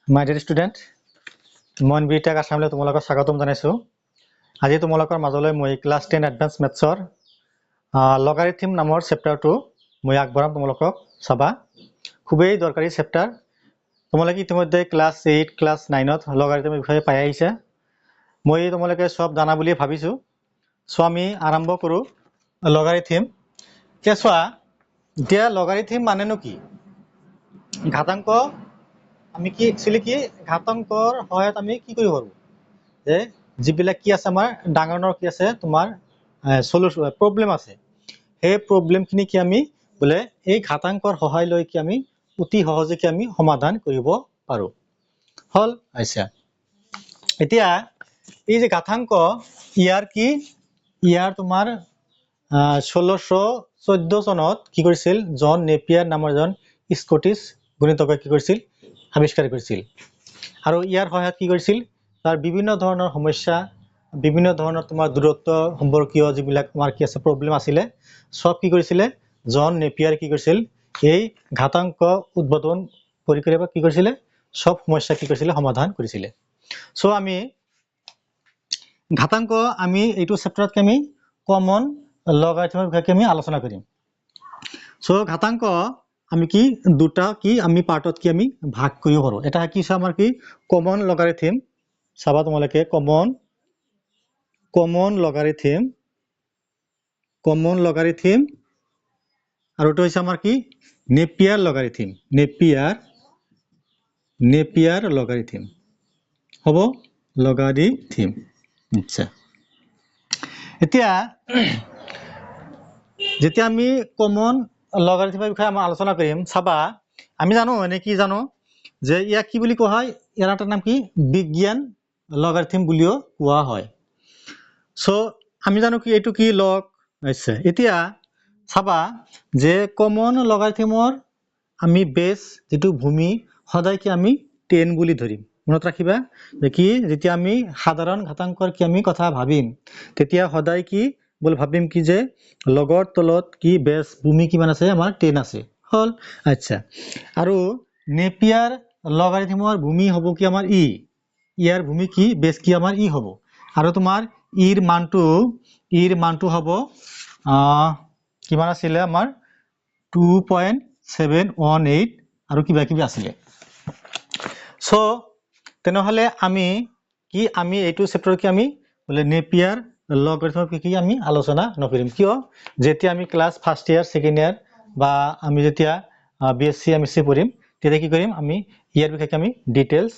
My dear student, মই BTech আসামলৈ তোমালোকক স্বাগতম জনাইছো। আজি তোমালোকৰ মাজলৈ মই ক্লাছ 10 এডভান্স মেথছৰ লগাৰিথম নামৰ চেপ্টাৰটো মই আগবঢ়াম তোমালোকক চাবা। খুবেই দৰকাৰী চেপ্টাৰ। তোমালোকে ইতিমধ্যে ক্লাছ 8 ক্লাছ 9ত লগাৰিথমৰ বিষয়ে পাই আহিছে। মই তোমালোকে সব জানা বুলি ভাবিছো। সো আমি আৰম্ভ কৰো লগাৰিথম। কেছৱা দিয়া লগাৰিথম মানেনো কি? ঘাতাংক আমি কি একচুয়ালি কি ঘাতাংকৰ সহায়ত আমি কি কৰিব পাৰো যে যিবিলাক কি আছে আমাৰ ডাঙৰৰ কি আছে তোমাৰ সলিউশন প্ৰবলেম আছে সেই প্ৰবলেমখিনি কি আমি বলে এই ঘাতাংকৰ সহায় লৈ কি আমি অতি সহজে কি আমি সমাধান কৰিব পাৰো হল আচ্ছা এতিয়া এই যে ঘাতাংক ইয়াৰ কি ইয়াৰ তোমাৰ 1614 চনত কি কৰিছিল জন নেপিয়াৰ নামৰ এজন স্কটিছ গণিতজ্ঞই কি কৰিছিল আৱিষ্কাৰ কৰিছিল আৰু ইয়াৰ সহায়ত কি কৰিছিল তাৰ বিভিন্ন ধৰণৰ সমস্যা বিভিন্ন ধৰণৰ তোমাৰ দূৰত্ব সম্পৰ্কীয় যিবিলাক আমাৰ কি আছে প্ৰবলেম আছিল সব কি কৰিছিল জন নেপিয়াৰ কি কৰিছিল এই ঘাতাংক উদ্বোধন কৰি কি কৰিছিল সব সমস্যা কি কৰিছিল সমাধান কৰিছিল সো আমি ঘাতাংক আমি এইটো চেপ্টাৰত আমি কমন লগাৰিথমৰ বিষয়ে আমি আলোচনা কৰিম সো ঘাতাংক আমি কি দুটা কি আমি পাৰ্টত কি আমি ভাগ কৰিব পাৰো এটা কি আমাৰ কি কমন লগাৰিথম চাবা তোমালকে কমন লগাৰিথম আৰু এটা হৈছে আমাৰ কি নেপিয়াৰ লগাৰিথম হ'ব লগাৰিথম আচ্ছা এতিয়া যেতিয়া আমি কমন লগাৰিথমৰ বিষয়ে আমি আলোচনা কৰিম চাবা আমি জানো এনে কি জানো যে ইয়াক কি বুলি কোৱা হয় ইয়াৰ এটা নাম কি বিজ্ঞান লগাৰিথম বুলিও কোৱা হয় সো আমি জানো কি এইটো কি লগ আচ্ছা এতিয়া চাবা যে কমন লগাৰিথমৰ আমি বেস যেটো ভূমি সদায় কি আমি 10 বুলি ধৰিম মনত ৰাখিবা যে কি যেতিয়া আমি সাধাৰণ ঘাতাংকৰ কি আমি কথা ভাবিম তেতিয়া সদায় কি বল ভাবিম কি যে লগৰ তলত কি বেস ভূমি কিমান আছে আমাৰ 10 আছে হল আচ্ছা আৰু নেপিয়াৰ লগাৰিথমৰ ভূমি হ'ব কি আমাৰ ইয়াৰ ভূমি কি বেস কি আমাৰ হ'ব আৰু তোমাৰ ইৰ মানটো হ'ব কিমান আছিল আমাৰ 2.718 আৰু কিবা কিবি আছিল সো তেনেহলে আমি এইটো চেপ্টাৰ কি আমি বলে নেপিয়াৰ লগাৰিথমৰ কি আমি আলোচনা নকৰিম কিয় যেতিয়া আমি ক্লাস ফাৰ্স্ট ইয়াৰ সেকেন্ড ইয়াৰ বা আমি যেতিয়া বিএসসি এমএসসি পঢ়িম তেতিয়া কি কৰিম আমি ইয়াৰ বিষয়ে আমি ডিটেইলস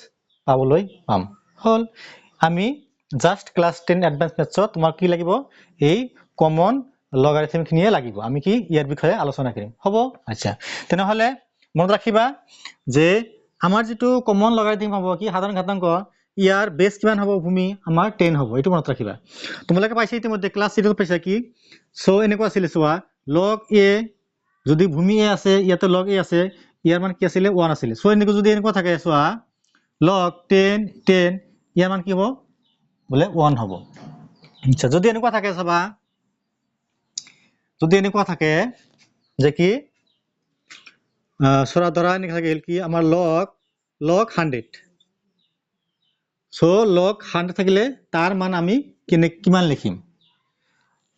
পাবলৈ পাম হল আমি জাস্ট ক্লাস 10 এডভান্স মেথছত তোমাৰ কি লাগিব এই কমন লগাৰিথম খিনিয়ে লাগিব আমি কি ইয়াৰ বিষয়ে আলোচনা কৰিম হ'ব আচ্ছা তেনেহলে মনত ৰাখিবা যে আমাৰ যেটো কমন লগাৰিথম হ'ব কি সাধাৰণ ঘাতাংক ইয়াৰ বেস কিমান হ'ব ভূমি আমাৰ 10 হ'ব এটো মনত ৰাখিবা তোমালোকে পাইছা ইতিমধ্যে ক্লাস 8 ত পাইছা কি সো এনেকুৱা আছিল চোৱা log a যদি ভূমি a আছে ইয়াতে log a আছে ইয়াৰ মান কি আছিল 1 আছিল সো এনেকৈ যদি এনেকুৱা থাকে চোৱা log 10 ইয়াৰ মান কি হ'ব বলে 1 হ'ব আচ্ছা যদি এনেকুৱা থাকে চাবা যদি এনেকুৱা থাকে যে কি সৰা ধৰা এনেকুৱা গেল কি আমাৰ log 100 সো log 100 থাকিলে তাৰ মান আমি কিমান লিখিম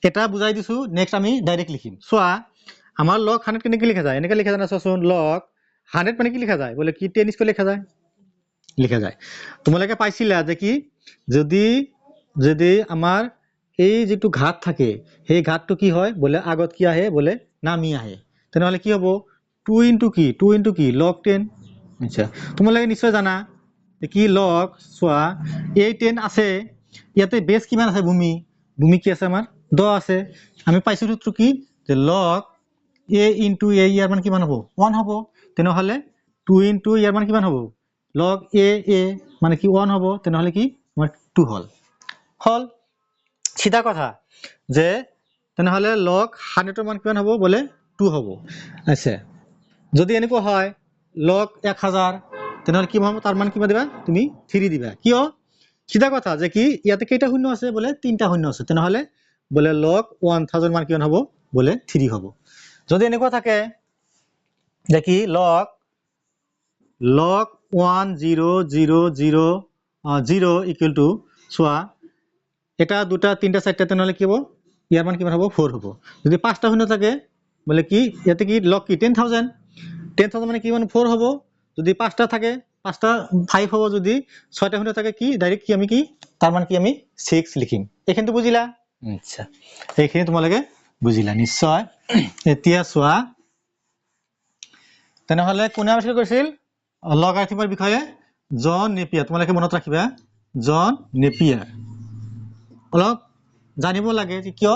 এটা বুজাই দিছো নেক্সট আমি ডাইৰেক্ট লিখিম সোয়া আমাৰ log 100 কেনেকৈ লিখা যায় এনেকৈ লিখা যায় না চোন log 100 মানে কি লিখা যায় বলে কি 10 স্কয়ার লিখা যায় তোমালোকে পাইছিলা যে কি যদি আমাৰ এই যেটো ঘাত থাকে সেই ঘাতটো কি হয় বলে আগত কি আহে বলে নামি আহে তেনেহলে কি হ'ব 2 কি log 10 আচ্ছা তোমালোকে নিশ্চয় জানা কি log সোয়া এই 10 আছে ইয়াতে বেস কিমান আছে ভূমি কি আছে আমাৰ 10 আছে আমি পাইছো সূত্ৰ কি যে log a into a ইয়াৰ মান কিমান হ'ব 1 হ'ব তেনেহলে 2 into ইয়াৰ মান কিমান হ'ব log a মানে কি 1 হ'ব তেনেহলে কি আমাৰ 2 হল সিধা কথা যে তেনেহলে log 100 ৰ মান কিমান হ'ব বলে 2 হ'ব আচ্ছা যদি এনেকুৱা হয় log 1000 তেনেহলে কি হ'ব তাৰ মান কিমান দিবা তুমি 3 দিবা কিয় সিধা কথা যে কি ইয়াতে কেইটা শূন্য আছে বলে 3টা শূন্য আছে তেনেহলে বলে log 1000 মান কিমান হ'ব বলে 3 হ'ব যদি এনেকুৱা থাকে যে কি log log 1 0 0 0 0 equal to চোৱা এটা দুটা তিনটা চারটা তেনেহলে কি হবো ইয়ার মান কিমান হবো 4 হবো যদি পাঁচটা শূন্য থাকে বলে কি ইয়াতে কি log কি 10000 10000 মানে কি মানে 4 হবো যদি পাঁচটা থাকে পাঁচটা 5 হবো যদি ছয়টা শূন্য থাকে কি ডাইরেক্ট কি আমি কি তার মান কি আমি 6 লিখিম এখানে তো বুঝিলা আচ্ছা এইখিনি তোমালোকে বুঝিলা নিশ্চয় এতিয়া চোৱা তেনেহলে কোনে আৱিষ্কাৰ কৰিছিল লগাৰিথমৰ বিষয়ে জন নেপিয়াৰ তোমালোকে মনত ৰাখিবা জন নেপিয়াৰ অলপ জানিব লাগে যে কিয়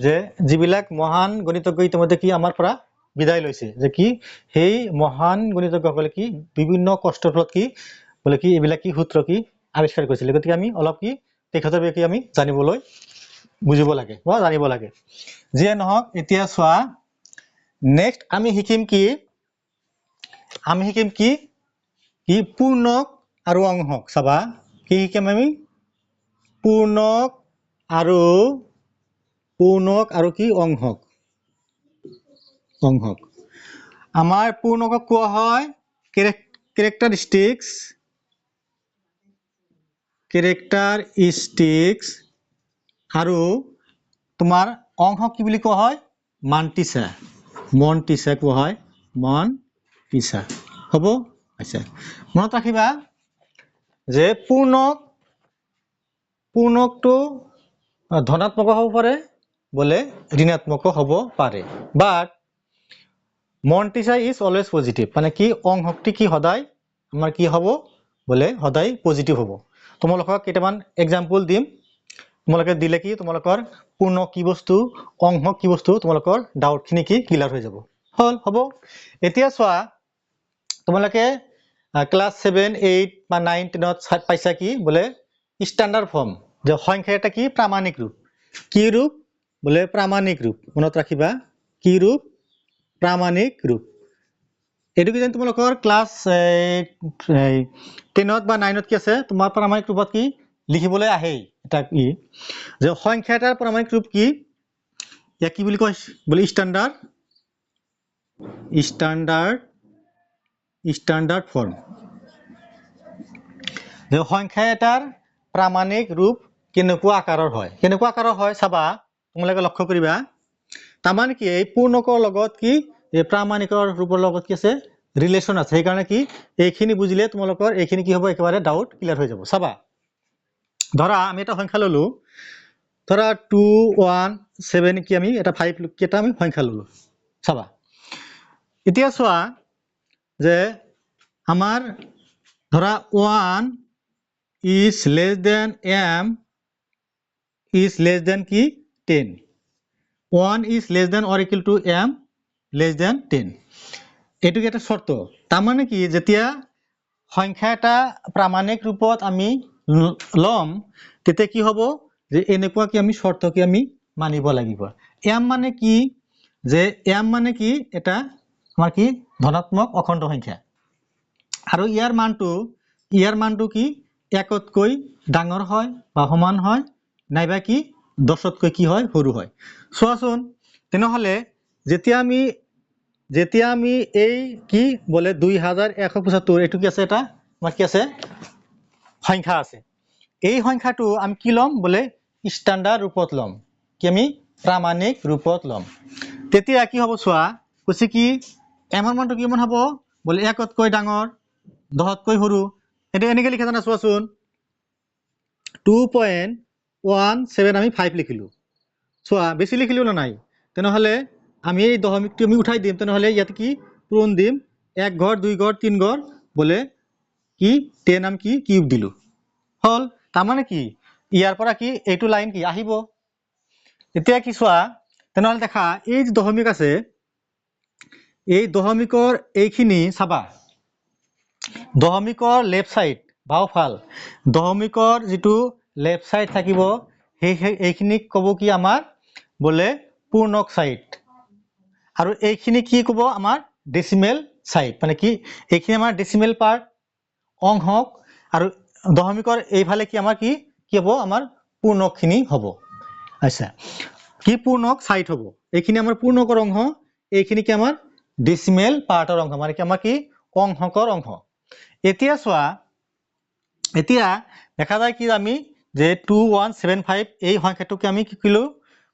যে যিবিলাক মহান গণিতজ্ঞ ইতিমধ্যে কি আমাৰ পৰা বিদায় লৈছে যে কি সেই মহান গণিতজ্ঞসকলে কি বিভিন্ন কষ্টৰ ফলত কি বলে কি এইবিলাক কি সূত্ৰ কি আৱিষ্কাৰ কৰিছিল গতিকে আমি অলপ কি তেখেতৰ বিষয়ে আমি জানিবলৈ বুজিব লাগে বা জানিব লাগে যিয়ে নহওক এতিয়া চোৱা নেক্সট আমি শিকিম কি কি পূৰ্ণক আৰু অংশক চাবা কি শিকিম আমি পূৰ্ণক আৰু কি অংশক আমাৰ পূৰ্ণকক কোৱা হয় ক্যাৰেক্টাৰিস্টিক্স আৰু তোমাৰ অংশক কি বুলি কোৱা হয় মন্টিছা কোৱা হয় মন্টিছা হ'ব আচ্ছা মনত ৰাখিবা যে পূৰ্ণকটো ধনাত্মক হ'ব পাৰে বলে ঋণাত্মক হ'ব পাৰে বাট মন্টিছা ইজ অলৱেজ পজিটিভ মানে কি অংশকটি কি সদায় আমাৰ কি হ'ব বলে সদায় পজিটিভ হ'ব তোমালোকক কেইটামান এক্সাম্পল দিম তোমালোকে দিলে কি তোমালোকৰ পূৰ্ণক কি বস্তু অংশক কি বস্তু তোমালোকৰ ডাউট খিনি কি ক্লিয়াৰ হৈ যাব হ'ব এতিয়া চোৱা তোমালোকে ক্লাস 7 8 বা 9 10 পাইছা কি বলে স্ট্যান্ডার্ড ফর্ম যে সংখ্যা এটা কি প্রামাণিক রূপ কি রূপ বলে প্রামাণিক রূপ মনত রাখিবা কি রূপ প্রামাণিক রূপ এটু কি তোমালোকৰ ক্লাস 10 বা 9 কি আছে তোমাৰ প্ৰামাণিক ৰূপত কি লিখিবলৈ আহে এটা কি যে সংখ্যা এটাৰ প্ৰামাণিক ৰূপ কি ইয়া কি বুলি কয় বলে স্ট্যান্ডাৰ্ড ফৰ্ম যে সংখ্যা এটাৰ প্ৰামাণিক ৰূপ কেনেকুৱা আকাৰৰ হয় চাবা তোমালোকে লক্ষ্য কৰিবা তাৰমানে কি এই পূৰ্ণকৰ লগত কি এই প্ৰামাণিকৰ ৰূপৰ লগত কি আছে ৰিলেশন আছে সেই কাৰণে কি এইখিনি বুজিলে তোমালোকৰ এইখিনি কি হ'ব একেবাৰে ডাউট ক্লিয়াৰ হৈ যাব চাবা ধৰা আমি এটা সংখ্যা ললো ধৰা 2 1 7 কি আমি এটা 5 কেটা আমি সংখ্যা ললো চাবা এতিয়া চোৱা যে আমাৰ ধৰা 1 is less than m is less than কি 10 1 is less than or equal to m less than 10 এটু কি এটা শর্ত তার মানে কি যেতিয়া সংখ্যা এটা প্রামাণিক রূপত আমি লম তেতে কি হ'ব যে এনেকুৱা কি আমি শর্ত কি আমি মানিব লাগিব m মানে কি যে m মানে কি এটা আমাৰ কি ধনাত্মক অখণ্ড সংখ্যা আৰু ইয়াৰ মানটো কি একতকৈ ডাঙৰ হয় বা সমান হয় নাইবা কি 10তকৈ কি হয় সৰু হয় চোৱাচোন তেনেহলে যেতিয়া আমি এই কি বলে 2175 এটু কি আছে এটা আমাৰ কি আছে সংখ্যা আছে এই সংখ্যাটো আমি কি লম বলে স্ট্যান্ডার্ড ৰূপত লম কি আমি প্ৰামাণিক ৰূপত লম তেতিয়া কি হ'ব চোৱা কৈছে কি এমৰ মানটো কিমান হ'ব বলে একতকৈ ডাঙৰ 10তকৈ সৰু এটা এনেকে লিখা জানা চোৱাচোন 2.17 আমি 5 লিখিলো চোৱা বেছি লিখিলো না নাই তেনেহলে আমি এই দশমিকটো আমি উঠাই দিম তেনেহলে ইয়াত কি পূৰণ দিম 1 ঘৰ 2 ঘৰ 3 ঘৰ বলে কি 10 আমি কি কিউব দিলো হল তাৰ মানে কি ইয়াৰ পৰা কি এইটো লাইন কি আহিব এতিয়া কি চোৱা তেনেহলে দেখা এই যে দশমিক আছে এই দশমিকৰ এইখিনি চাবা দশমিকৰ লেফট সাইড বাওফাল দশমিকৰ যেটো লেফট সাইড থাকিব এইখিনি কব কি আমাৰ বলে পূৰ্ণক সাইড আৰু এইখিনি কি কব আমাৰ ডেসিমেল সাইড মানে কি এইখিনি আমাৰ ডেসিমেল পাৰ্ট অংশক আৰু দশমিকৰ এইফালে কি আমাৰ কি হ'ব আমাৰ পূৰ্ণকখিনি হ'ব আচ্ছা কি পূৰ্ণক সাইড হ'ব এইখিনি আমাৰ পূৰ্ণকৰ অংশ এইখিনি কি আমাৰ ডেসিমেল পাৰ্টৰ অংশ মানে কি আমাৰ কি অংশকৰ অংশ এতিয়া চোৱা এতিয়া দেখা যায় কি আমি যে 2175 এই সংখ্যাটোকে আমি কি কৰিলো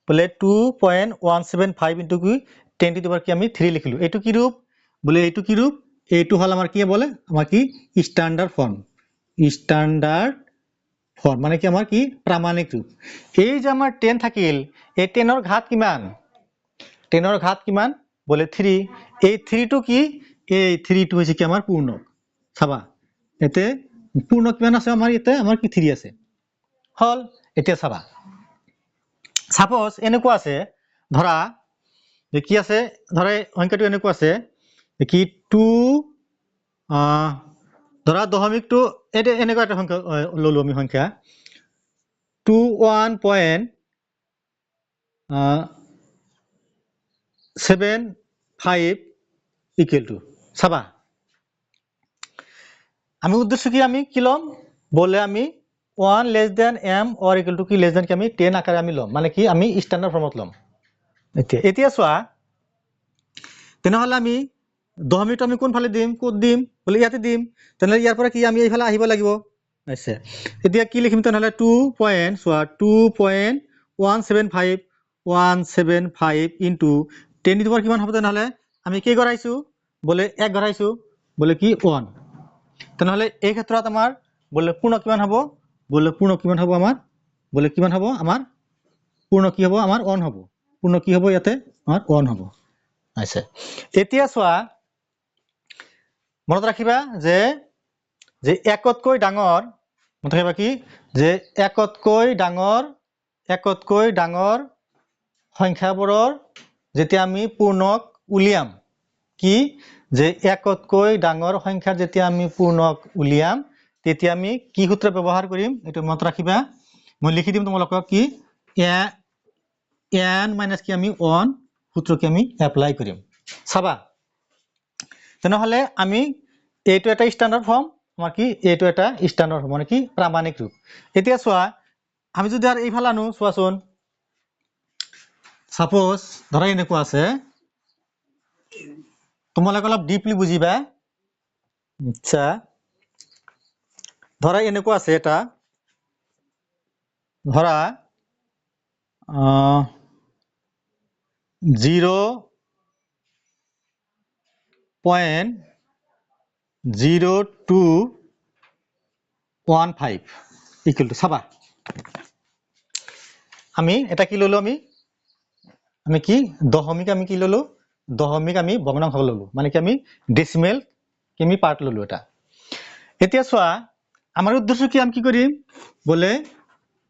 বলে 2.175 ইনটু কি 10 টু দি পাৱাৰ কি আমি 3 লিখিলো এইটো কি ৰূপ বলে এইটো কি ৰূপ এইটো হল আমাৰ কি বলে আমাৰ কি স্ট্যান্ডাৰ্ড ফৰ্ম মানে কি আমাৰ কি প্ৰামাণিক ৰূপ এই যে আমাৰ 10 থাকিল এই 10 ৰ ঘাত কিমান 10 ৰ ঘাত কিমান বলে 3 এই 3 টো কি এই 3 টো হৈছে কি আমাৰ পূৰ্ণক চাবা এতে পূৰ্ণক কিমান আছে আমাৰ ইয়াতে আমাৰ কি 3 আছে হল এতিয়া চাবা সাপোজ এনেকুৱা আছে ধৰা যে কি আছে ধৰা সংখ্যাটো এনেকুৱা আছে কি 2 ধৰা দশমিকটো এটা এনেকুৱা এটা সংখ্যা ললো আমি সংখ্যা 21.75 ইকুয়াল টু সাবা আমি উদ্দেশ্য কি আমি কি লম বলে আমি 1 less than m or equal to কি লেস দেন কি আমি 10 আকারে আমি লম মানে কি আমি স্ট্যান্ডার্ড ফর্মত লম এতিয়া চোৱা তেনেহলে আমি দশমিকটো আমি কোন ফালে দিম ক'ত দিম বলে ইয়াতে দিম তেনেহলে ইয়াৰ পৰা কি আমি এইফালে আহিব লাগিব আছে এতিয়া কি লিখিম তেনেহলে 2.175 ইনটু 10 টু দি পাৱাৰ কিমান হ'ব তেনেহলে আমি কি গৰাইছো বলে 1 গৰাইছো বলে কি 1 তেনেহলে এই ক্ষেত্ৰত আমাৰ বলে পূৰ্ণ কিমান হ'ব বলে পূৰ্ণ কিমান হ'ব আমাৰ বলে কিমান হ'ব আমাৰ পূৰ্ণ কি হ'ব আমাৰ 1 হ'ব পূৰ্ণ কি হ'ব ইয়াতে আমাৰ 1 হ'ব আছে এতিয়া চোৱা মনত ৰাখিবা যে যে একতকৈ ডাঙৰ মনত ৰাখিবা কি যে একতকৈ ডাঙৰ সংখ্যাবোৰৰ যেতিয়া আমি পূৰ্ণক উলিয়াম কি যে একতকৈ ডাঙৰ সংখ্যা যেতিয়া আমি পূৰ্ণক উলিয়াম তেতিয়া আমি কি সূত্ৰ ব্যৱহাৰ কৰিম এটো মনত ৰাখিবা মই লিখি দিম তোমালোকক কি n মাইনাস কি আমি 1 সূত্র কি আমি এপ্লাই কৰিম চাবা তেনেহলে আমি এইটো এটা স্ট্যান্ডাৰ্ড ফৰ্ম আমাৰ কি এইটো এটা স্ট্যান্ডাৰ্ড ফৰ্ম মানে কি প্ৰামাণিক ৰূপ এতিয়া চোৱা আমি যদি আৰু এইফালে আনো চোৱাচোন সাপোজ ধৰা এনেকুৱা আছে তোমালোকে অলপ ডিপলি বুজিবা আচ্ছা ধৰা এনেকুৱা আছে এটা ধৰা 0.0215 ইকুয়াল টু সাবা আমি এটা কি ললো আমি কি দশমিক আমি কি ললো দশমিক আমি ভগ্নাংশ ললো মানে কি আমি ডেসিমেল কি আমি পার্ট ললো এটা এতিয়া চোৱা আমাৰ উদ্দেশ্য কি আমি কি কৰিম বলে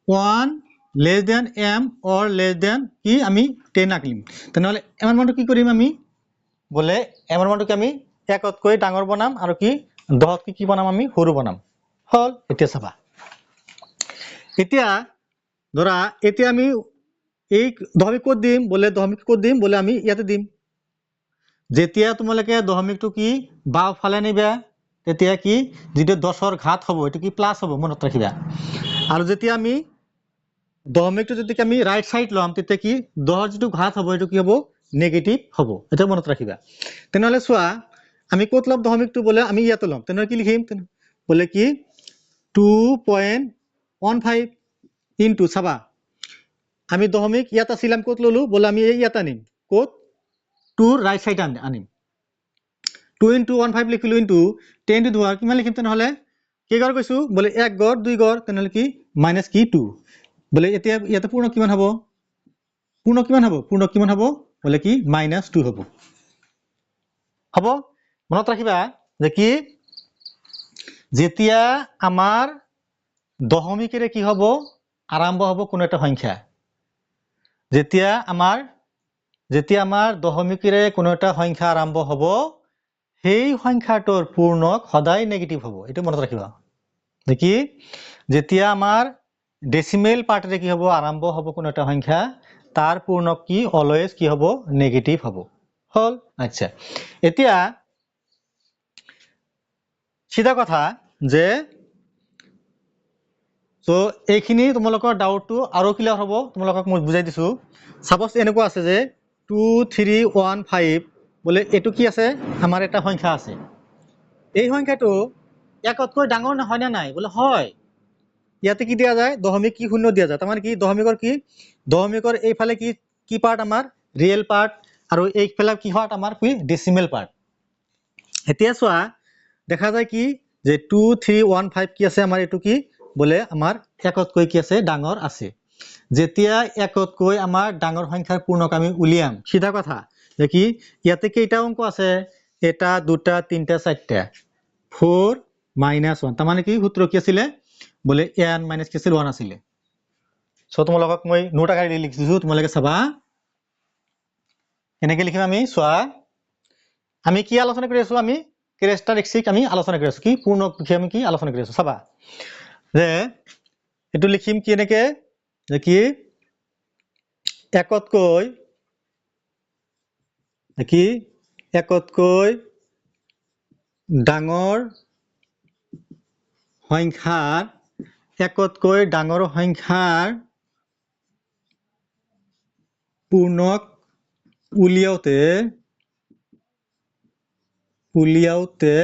1 less than m or less than কি আমি 10 আঁকিম তেনেহলে এমৰ মানটো কি কৰিম আমি বলে এমৰ মানটো কি আমি একতকৈ ডাঙৰ বনাম আৰু কি 10 কি বনাম আমি সৰু বনাম হল এতিয়া চাবা এতিয়া ধৰা এতিয়া আমি এই দশমিক ক'ত দিম বলে আমি ইয়াতে দিম যেতিয়া তোমালোকে দশমিকটো কি বাও ফালে নিবা তেতিয়া কি যেটো 10 ৰ ঘাত হ'ব এটো কি প্লাস হ'ব মনত ৰাখিবা আৰু যেতিয়া আমি দশমিকটো যদি আমি ৰাইট সাইড লম তেতিয়া কি 10 ৰ যেটো ঘাত হ'ব এটো কি হ'ব নেগেটিভ হ'ব এটা মনত ৰাখিবা তেনেহলে চোৱা আমি ক'ত লম দশমিকটো বলে আমি ইয়াতে লম তেনেহলে কি লিখিম বলে কি 2.15 ইনটু চাবা আমি দশমিক ইয়াত আছিলাম ক'ত ললো বলে আমি ইয়াত আনিম ক'ত 2 রাইট সাইড আনিম 2 into 15 লিখিলো ইনটু 10 টু দি পাৱাৰ কিমান লিখিম তেনেহলে কেইগৰ কৈছো বলে 1 গড় 2 গড় তেনেহলে কি মাইনাস কি 2 বলে এতিয়া ইয়াতে পূৰ্ণ কিমান হ'ব বলে কি -2 হ'ব মনত ৰাখিবা যে কি যেতিয়া আমাৰ দশমিকেৰে কি হ'ব আৰম্ভ হ'ব কোনো এটা সংখ্যা যেতিয়া আমাৰ দশমিকেৰে কোনো এটা সংখ্যা আৰম্ভ হ'ব সেই সংখ্যাটোৰ পূৰ্ণক সদায় নেগেটিভ হ'ব এটো মনত ৰাখিবা দেখি যেতিয়া আমাৰ ডেসিমেল পাৰ্টৰে কি হ'ব আৰম্ভ হ'ব কোনো এটা সংখ্যা তাৰ পূৰ্ণক কি অলৱেজ কি হ'ব নেগেটিভ হ'ব হল আচ্ছা এতিয়া সিধা কথা যে সো এইখিনি তোমালোকৰ ডাউটটো আৰু ক্লিয়াৰ হ'ব তোমালোকক মই বুজাই দিছো সাপোজ এনেকুৱা আছে যে 2315 বলে এটো কি আছে আমাৰ এটা সংখ্যা আছে এই সংখ্যাটো একতকৈ ডাঙৰ নহয় না নাই বোলে হয় ইয়াতে কি দিয়া যায় দশমিক কি শূন্য দিয়া যায় তাৰমানে কি দশমিকৰ এইফালে কি কি পাৰ্ট আমাৰ ৰিয়েল পাৰ্ট আৰু এইফালে কি হয় আমাৰ কি ডেসিমেল পাৰ্ট এতিয়া চোৱা দেখা যায় কি যে 2 3 1 5 কি আছে আমাৰ এটো কি বলে আমাৰ একতকৈ কি আছে ডাঙৰ আছে যেতিয়া একতকৈ আমাৰ ডাঙৰ সংখ্যাৰ পূৰ্ণক আমি উলিয়াম সিধা কথা যে কি ইয়াতে কেইটা অংক আছে এটা দুটা তিনটা চারটা 4 - 1 তাৰমানে কি সূত্ৰ কি আছিল বলে n - কি আছিল 1 আছিল সো তোমালোকক মই নোট আকাৰে লিখিছো তোমালোকে চাবা এনেকৈ লিখিম আমি চোৱা আমি কি আলোচনা কৰি আছো আমি ক্যাৰেক্টাৰিস্টিক আমি আলোচনা কৰি আছো কি পূৰ্ণক বিষয়ে আমি কি আলোচনা কৰি আছো চাবা যে এটো লিখিম কি এনেকে যে কি একতকৈ ডাঙৰ সংখ্যাৰ পূৰ্ণক উলিয়াওতে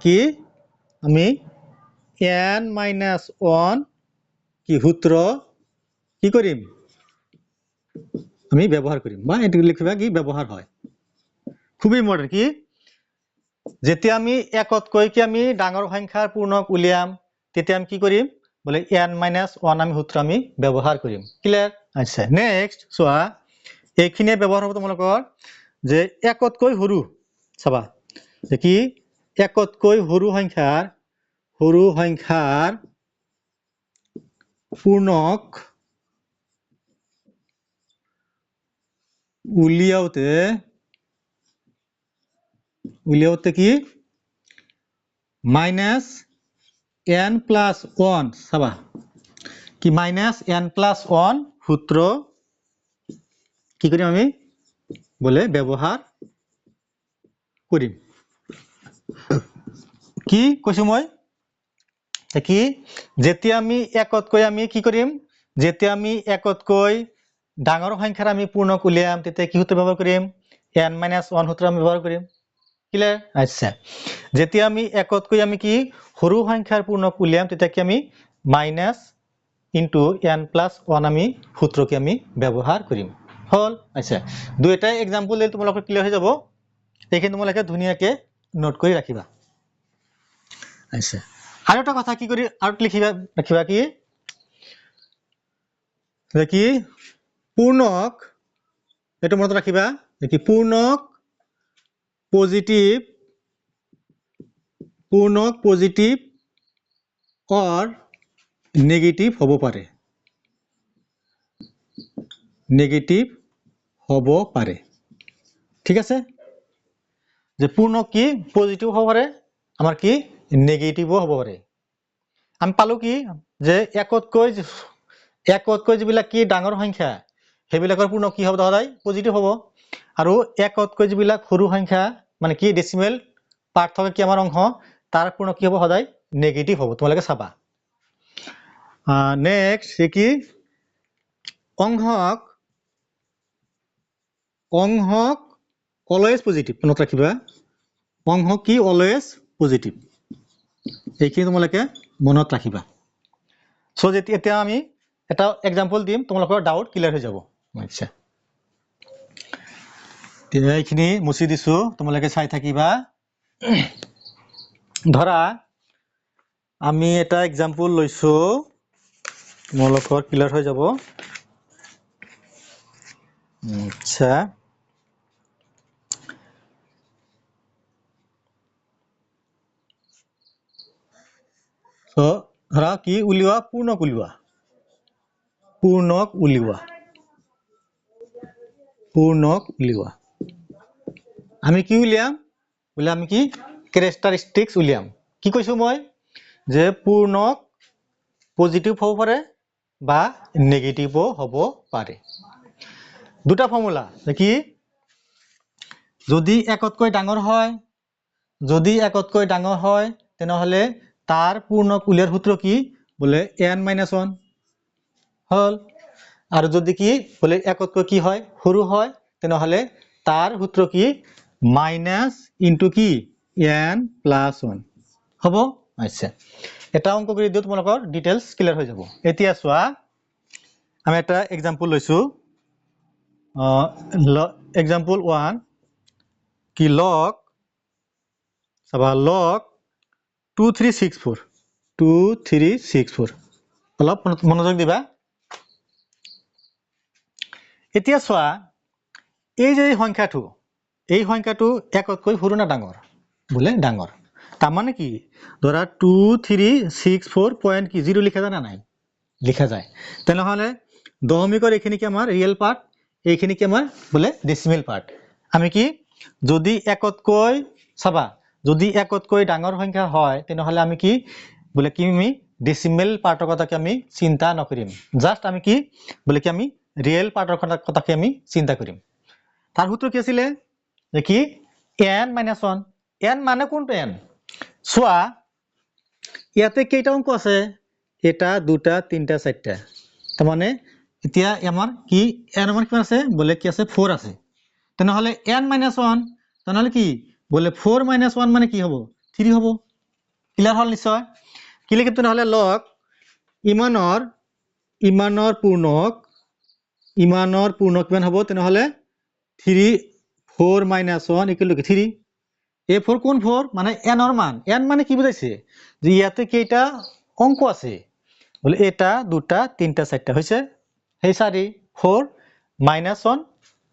কি আমি n - 1 কি সূত্ৰ কি কৰিম আমি ব্যবহাৰ কৰিম বা এটো লিখিবা কি ব্যবহাৰ হয় খুবই ইম্পৰ্টেন্ট কি যেতিয়া আমি একতকৈ কি আমি ডাঙৰ সংখ্যাৰ পূৰ্ণক উলিয়াম তেতিয়া আমি কি কৰিম বলে n - 1 আমি সূত্ৰ আমি ব্যবহাৰ কৰিম ক্লিয়াৰ আচ্ছা নেক্সট চোৱা এইখিনিয়ে ব্যবহাৰ হ'ব তোমালোকৰ যে একতকৈ সৰু চাবা যে কি একতকৈ সৰু সংখ্যাৰ পূৰ্ণক উলিয়াওতে কি -n+1 চাবা কি -n+1 সূত্ৰ কি কৰিম আমি বলে ব্যবহাৰ কৰিম কি কৈছো মই কি যেতিয়া আমি একতকৈ আমি কি কৰিম যেতিয়া আমি একতকৈ ডাঙৰ সংখ্যাৰ আমি পূৰ্ণক উলিয়াম তেতিয়া কি সূত্ৰ ব্যৱহাৰ কৰিম n - 1 সূত্ৰ আমি ব্যৱহাৰ কৰিম ক্লিয়াৰ আচ্ছা যেতিয়া আমি একতকৈ আমি কি সৰু সংখ্যাৰ পূৰ্ণক উলিয়াম তেতিয়া কি আমি মাইনাস ইনটু n+1 আমি সূত্ৰ কি আমি ব্যৱহাৰ কৰিম হল আচ্ছা দুইটা एग्जांपल দিলে তোমালোকৰ ক্লিয়াৰ হৈ যাব এইখিনি তোমালোকে ধুনীয়াকে নোট কৰি ৰাখিবা আচ্ছা আৰু এটা কথা কি কৰি আৰু ৰাখিবা কি যে পূৰ্ণক এটো মনত ৰাখিবা যে পূৰ্ণক পজিটিভ অৰ নেগেটিভ হ'ব পাৰে ঠিক আছে যে পূৰ্ণক কি পজিটিভ হ'ব পাৰে আমাৰ কি নেগেটিভও হ'ব পাৰে আমি পালো কি যে একতকৈ যিবিলাক কি ডাঙৰ সংখ্যা হেবিলাকৰ পূৰ্ণক কি হ'ব সদায় পজিটিভ হ'ব আৰু একতকৈ যিবিলাক সৰু সংখ্যা মানে কি ডেসিমেল পাৰ্ট থাকে কি আমাৰ অংশ তাৰ পূৰ্ণক কি হ'ব সদায় নেগেটিভ হ'ব তোমালোকে চাবা নেক্সট কি অংশক অলৱেজ পজিটিভ মনত ৰাখিবা অংশক কি অলৱেজ পজিটিভ এইখিনি তোমালোকে মনত ৰাখিবা সো এতিয়া আমি এটা एग्जांपल দিম তোমালোকৰ ডাউট ক্লিয়াৰ হৈ যাব আচ্ছা এইখিনি মুছি দিছো তোমালোকে চাই থাকিবা ধৰা আমি এটা एग्जांपल লৈছো তোমালোকৰ ক্লিয়াৰ হৈ যাব আচ্ছা সো ধৰা কি উলিওৱা পূৰ্ণক উলিওৱা আমি কি উলিয়াম বলে আমি কি ক্যাৰেক্টাৰিস্টিক্স উলিয়াম কি কৈছো মই যে পূৰ্ণক পজিটিভ হ'ব পাৰে বা নেগেটিভও হ'ব পাৰে দুটা ফৰ্মুলা কি যদি একতকৈ ডাঙৰ হয় তেনেহলে তাৰ পূৰ্ণক উলিয়াৰ সূত্ৰ কি বলে n - 1 হল আৰু যদি কি বলে একতকৈ কি হয় সৰু হয় তেনেহলে তাৰ সূত্ৰ কি মাইনাস ইনটু কি n প্লাস 1 হ'ব আচ্ছা এটা অঙ্ক কৰি দিও তোমালোকৰ ডিটেইলছ ক্লিয়াৰ হৈ যাব এতিয়া চোৱা আমি এটা एग्जांपल লৈছো एग्जांपल 1 কি log চাবা log 2364 অলপ মনোযোগ দিবা এতিয়া চোৱা এই যে সংখ্যাটো একতকৈ সৰু না ডাঙৰ বলে ডাঙৰ তাৰ মানে কি ধৰা 2364.0 লিখা যায় না নাই লিখা যায় তেনেহলে দশমিকৰ এখিনি কি আমাৰ ৰিয়েল পাৰ্ট এইখিনি কি আমাৰ বলে ডেসিমেল পাৰ্ট আমি কি যদি একতকৈ চাবা যদি একতকৈ ডাঙৰ সংখ্যা হয় তেনেহলে আমি কি বলে কি আমি ডেসিমেল পাৰ্টৰ কথা কি আমি চিন্তা নকৰিম জাস্ট আমি কি বলে কি আমি ৰিয়েল পাৰ্টৰ কথা কি আমি চিন্তা কৰিম তাৰ সূত্ৰ কি আছিল যে কি n - 1 n মানে কোনটো n চোৱা ইয়াতে কেইটা অংক আছে এটা দুটা তিনটা চাৰটা তাৰ মানে এতিয়া আমাৰ কি n আমাৰ কিমান আছে বলে কি আছে 4 আছে তেনেহলে n - 1 তেনেহলে কি বলে 4 - 1 মানে কি হ'ব 3 হ'ব ক্লিয়াৰ হল নিশ্চয় কি লিখিম তেনেহলে log ইমানৰ পূৰ্ণক কিমান হ'ব তেনেহলে 3 4 - 1 = 3 এই 4 কোন 4 মানে n এর মান n মানে কি বুঝাইছে যে ইয়াতে কেইটা অঙ্ক আছে বলে এটা দুটা তিনটা চারটা হইছে সেই 4 4 -1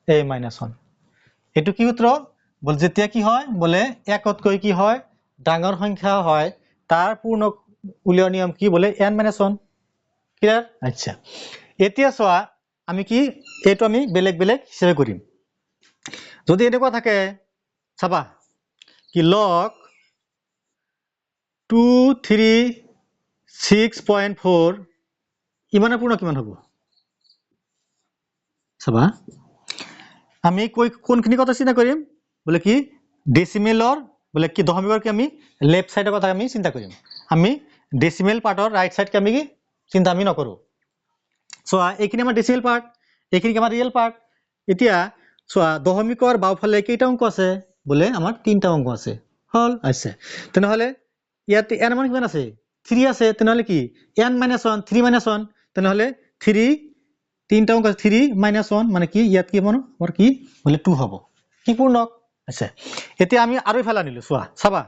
এই -1 এটু কি সূত্র বল যেতিয়া কি হয় বলে একতকৈ কি হয় ডাঙৰ সংখ্যা হয় তাৰ পূৰ্ণ উলিওৱা নিয়ম কি বলে n - 1 ক্লিয়াৰ আচ্ছা এতিয়া চোৱা আমি কি এটো আমি বেলেগ হিসাবে কৰিম যদি এনেকুৱা থাকে চাবা কি log 236.4 ইমানৰ পূৰ্ণ কিমান হ'ব চাবা আমি কোনখিনি কথা চিন্তা কৰিম বলে কি ডেসিমেলৰ বলে কি দশমিকৰ কি আমি লেফট সাইডৰ কথা আমি চিন্তা কৰিম আমি ডেসিমেল পাৰ্টৰ ৰাইট সাইড কি আমি চিন্তা আমি নকৰো চোৱা এইখিনি আমাৰ ডেসিমেল পাৰ্ট এইখিনি আমাৰ ৰিয়েল পাৰ্ট এতিয়া চোৱা দশমিকৰ বাওফালে কেইটা অংক আছে বলে আমাৰ তিনটা অংক আছে হল আছে তেনেহলে ইয়াতে n মান কিমান আছে 3 আছে তেনেহলে কি n - 1 3 - 1 তেনেহলে 3 তিনটা অংক 3 - 1 মানে কি ইয়াত কি মানে আর কি বলে 2 হ'ব কি পূৰ্ণক আছে এতিয়া আমি আৰু ইফালে আনিলো চোৱা চাবা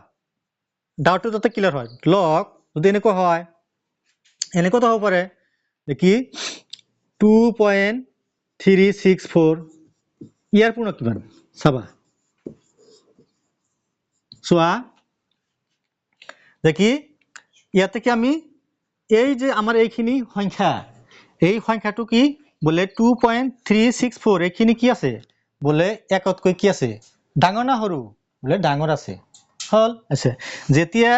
ডাউটটো যাতে ক্লিয়াৰ হয় log যদি এনেকুৱা হয় এনেকুৱা হ'ব পাৰে কি 2.364 ইয়াৰ পূৰ্ণ কিমান চাবা চোৱা দেখি ইয়াতে কি আমি এই যে আমাৰ এইখিনি সংখ্যা এই সংখ্যাটো কি বলে 2.364 এইখিনি কি আছে বলে একতকৈ কি আছে ডাঙৰ না সৰু বলে ডাঙৰ আছে হল আছে যেতিয়া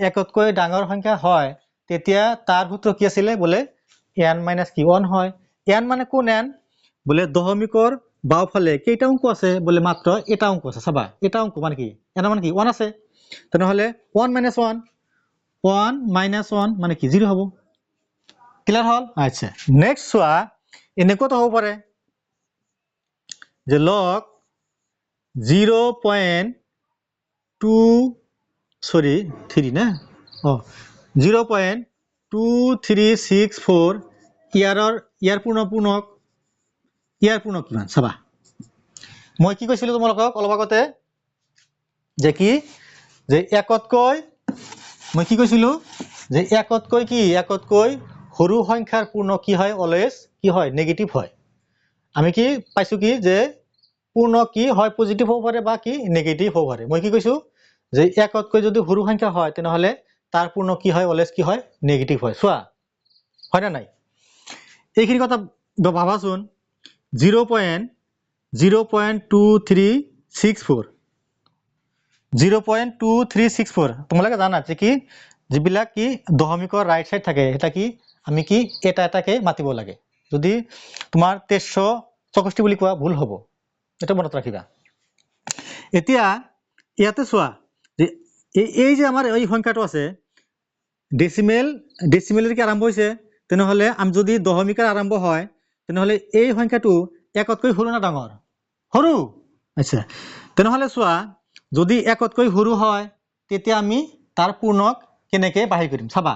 একতকৈ ডাঙৰ সংখ্যা হয় তেতিয়া তাৰ সূত্ৰ কি আছিল বলে n - কি 1 হয় n মানে কোন n বলে দশমিকৰ বাওফালে কেইটা অংক আছে বলে মাত্ৰ এটা অংক আছে চাবা এটা অংক মানে কি n মানে কি 1 আছে তেনেহলে 1 - 1 1 - 1 মানে কি 0 হ'ব ক্লিয়াৰ হল আচ্ছা নেক্সট চোৱা এনেকুৱা হ'ব পাৰে যে log 0.3 না 0.2364 ইয়াৰ পূৰ্ণক কিমান চাবা মই কি কৈছিলো তোমালোকক অলপ আগতে যে কি যে একতকৈ মই কি কৈছিলো যে একতকৈ সৰু সংখ্যাৰ পূৰ্ণ কি হয় অলৱেজ কি হয় নেগেটিভ হয় আমি কি পাইছো কি যে পূৰ্ণ কি হয় পজিটিভ হ'ব পাৰে বা কি নেগেটিভ হ'ব পাৰে মই কি কৈছো যে একতকৈ যদি সৰু সংখ্যা হয় তেনেহলে তাৰ পূৰ্ণ কি হয় অলৱেজ কি হয় নেগেটিভ হয় চোৱা হয় না নাই এইখিনি কথা ভাবাচোন 0.2364 তোমালোকে জানা যে কি যিবিলাক কি দশমিকৰ ৰাইট সাইড থাকে এটা কি আমি কি এটাকে মাতিব লাগে যদি তোমাৰ 2364 বুলি কোৱা ভুল হ'ব এটা মনত ৰাখিবা এতিয়া ইয়াতে চোৱা যে এই যে আমাৰ এই সংখ্যাটো আছে ডেসিমেলেৰ কি আৰম্ভ হৈছে তেনেহলে আমি যদি দশমিকৰ আৰম্ভ হয় তেনেহলে এই সংখ্যাটো একতকৈ সৰু না ডাঙৰ সৰু আচ্ছা তেনেহলে চোৱা যদি একতকৈ সৰু হয় তেতিয়া আমি তাৰ পূৰ্ণক কেনেকৈ বাহিৰ কৰিম চাবা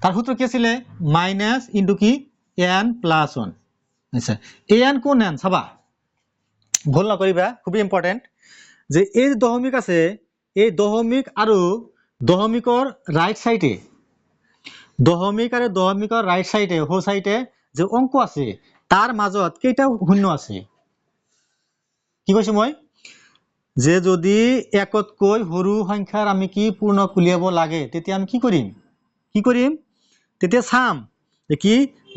তাৰ সূত্ৰ কি আছিলে মাইনাছ ইনটু কি n প্লাছ 1 আচ্ছা n কোন n চাবা ভুল নকৰিবা খুবই ইম্পৰ্টেন্ট যে এই দশমিক আছে এই দশমিক আৰু দশমিকৰ ৰাইট সাইডে দশমিক আৰু দশমিকৰ ৰাইট সাইডে হো সাইডে যে অংক আছে তাৰ মাজত কেইটা শূন্য আছে কি কৈছো মই যে যদি একতকৈ সৰু সংখ্যাৰ আমি কি পূৰ্ণক উলিয়াব লাগে তেতিয়া আমি কি কৰিম তেতিয়া চাম যে কি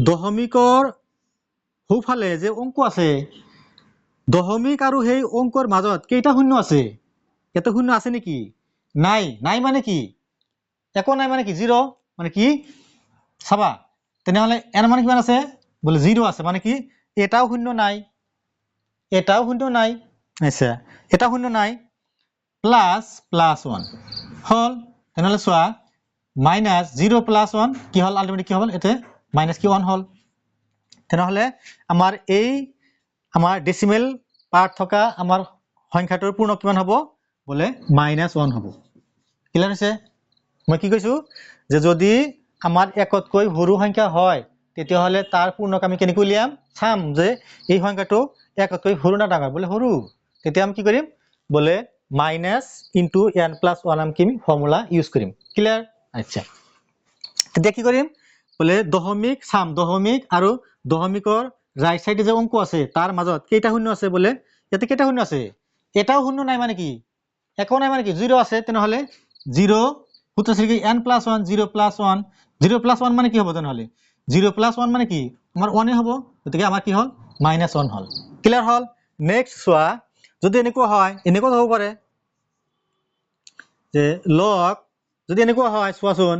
দশমিকৰ সোঁফালে যে অংক আছে দশমিক আৰু সেই অংকৰ মাজত কেইটা শূন্য আছে এটা শূন্য আছে নেকি নাই মানে কি একো নাই মানে কি 0 মানে কি চাবা তেনেহলে n মানে কিমান আছে বলে 0 আছে মানে কি এটাও শূন্য নাই আচ্ছা এটা শূন্য নাই প্লাস 1 হল তেনেহলে চোৱা মাইনাস 0 প্লাস 1 কি হল আলটিমেটলি কি হল এতে মাইনাস কি 1 হল তেনেহলে আমাৰ এই আমাৰ ডেসিমেল পাৰ্ট থকা আমাৰ সংখ্যাটোৰ পূৰ্ণ কিমান হ'ব বলে -1 হ'ব ক্লিয়াৰ হৈছে মই কি কৈছো যে যদি আমাৰ একতকৈ সৰু সংখ্যা হয় তেতিয়া হলে তাৰ পূৰ্ণক আমি কেনেকৈ উলিয়াম চাম যে এই সংখ্যাটো একতকৈ সৰু না ডাঙৰ বলে সৰু তেতিয়া আমি কি কৰিম বলে মাইনাস ইনটু n প্লাস 1 আমি কি ফৰ্মুলা ইউজ কৰিম ক্লিয়াৰ আচ্ছা তেতিয়া কি কৰিম বলে দশমিক চাম দশমিক আৰু দশমিকৰ ৰাইট সাইডে যে অংক আছে তাৰ মাজত কেইটা শূন্য আছে বলে ইয়াতে কেইটা শূন্য আছে এটাও শূন্য নাই মানে কি একো নাই মানে কি 0 আছে তেনেহলে 0 সূত্ৰ আছে কি n প্লাস 1 0 প্লাস 1 0 প্লাস 1 মানে কি হ'ব তেনেহলে 0 প্লাস 1 মানে কি আমাৰ 1 এ হ'ব গতিকে আমাৰ কি হল -1 হল ক্লিয়াৰ হল নেক্সট চোৱা যদি এনেকুৱা হয় এনেকুৱা হ'ব পাৰে যে লগ যদি এনেকুৱা হয় চোৱাচোন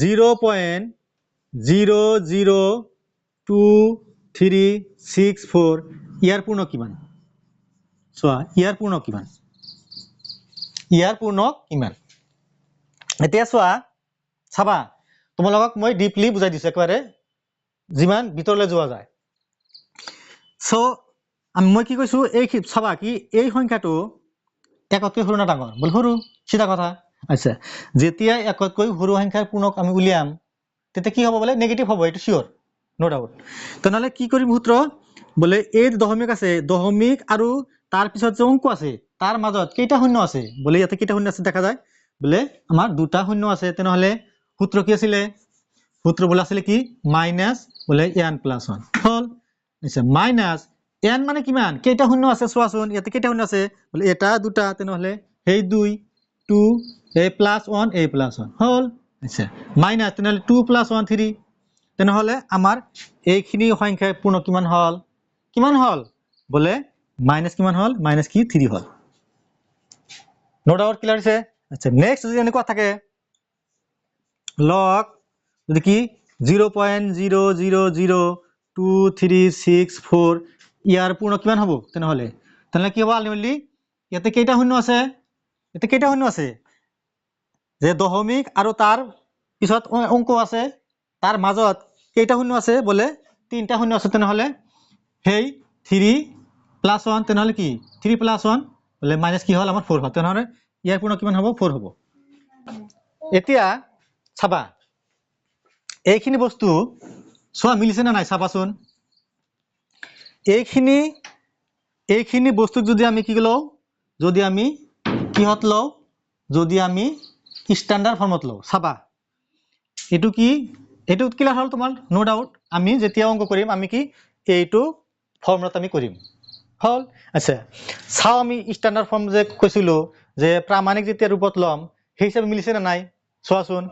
0.00234 ইয়াৰ পূৰ্ণ কিমান চোৱা ইয়াৰ পূৰ্ণ কিমান এতিয়া চোৱা চাবা তোমালোকক মই ডিপলি বুজাই দিছো একবাৰে যিমান ভিতৰলৈ যোৱা যায় সো মই কি কৈছো এই চাবা কি এই সংখ্যাটো একতকৈ সৰু না ডাঙৰ বল সৰু সিধা কথা আচ্ছা যেতিয়া একতকৈ সৰু সংখ্যাৰ পূৰ্ণক আমি উলিয়াম তেতিয়া কি হ'ব বলে নেগেটিভ হ'ব এটো শিওর নো ডাউট তেনেহলে কি কৰিম সূত্ৰ বলে এই দশমিক আছে দশমিক আৰু তাৰ পিছত যে অংক আছে তাৰ মাজত কেইটা শূন্য আছে বলে ইয়াতে কেইটা শূন্য আছে দেখা যায় বলে আমাৰ দুটা শূন্য আছে তেনেহলে সূত্ৰ কি আছিল সূত্ৰ বলে আছিল কি মাইনাস বলে n প্লাস 1 হল আচ্ছা মাইনাস n মানে কিমান কেইটা শূন্য আছে চোৱাচোন ইয়াতে কেইটা শূন্য আছে বলে এটা দুটা তেনেহলে সেই 2 a প্লাস 1 a প্লাস 1 হল আচ্ছা মাইনাস তেনেহলে 2 প্লাস 1 3 তেনেহলে আমাৰ এইখিনি সংখ্যাৰ পূৰ্ণ কিমান হল বলে মাইনাস কিমান হল মাইনাস কি 3 হল নো ডাউট ক্লিয়াৰ হৈছে আচ্ছা নেক্সট যদি এনেকুৱা থাকে লগ যদি কি 0.0002364 ইয়াৰ পূৰ্ণ কিমান হ'ব তেনেহলে কি হ'ব আলটিমেটলি ইয়াতে কেইটা শূন্য আছে যে দশমিক আৰু তাৰ পিছত অংক আছে তাৰ মাজত কেইটা শূন্য আছে বলে তিনটা শূন্য আছে তেনেহলে সেই 3 প্লাস 1 তেনেহলে কি 3 প্লাস 1 বলে মাইনাস কি হল আমাৰ 4 হল তেনেহলে ইয়াৰ পূৰ্ণ কিমান হ'ব 4 হ'ব এতিয়া চাবা এইখিনি বস্তু চোৱা মিলিছে না নাই চাবাচোন এইখিনি বস্তু যদি আমি কি লও যদি আমি কিহত লও যদি আমি স্ট্যান্ডার্ড ফর্মত লও চাবা এটু কি এটু ক্লিয়ার হল তোমার নো ডাউট আমি যেতিয়া অঙ্ক কৰিম আমি কি এইটো ফৰ্মুলাত আমি কৰিম হল আচ্ছা চাও আমি স্ট্যান্ডাৰ্ড ফৰ্ম যে কৈছিলো যে প্ৰামাণিক যেতিয়া ৰূপত লম সেই হিচাপে মিলিছে না নাই চোৱাচোন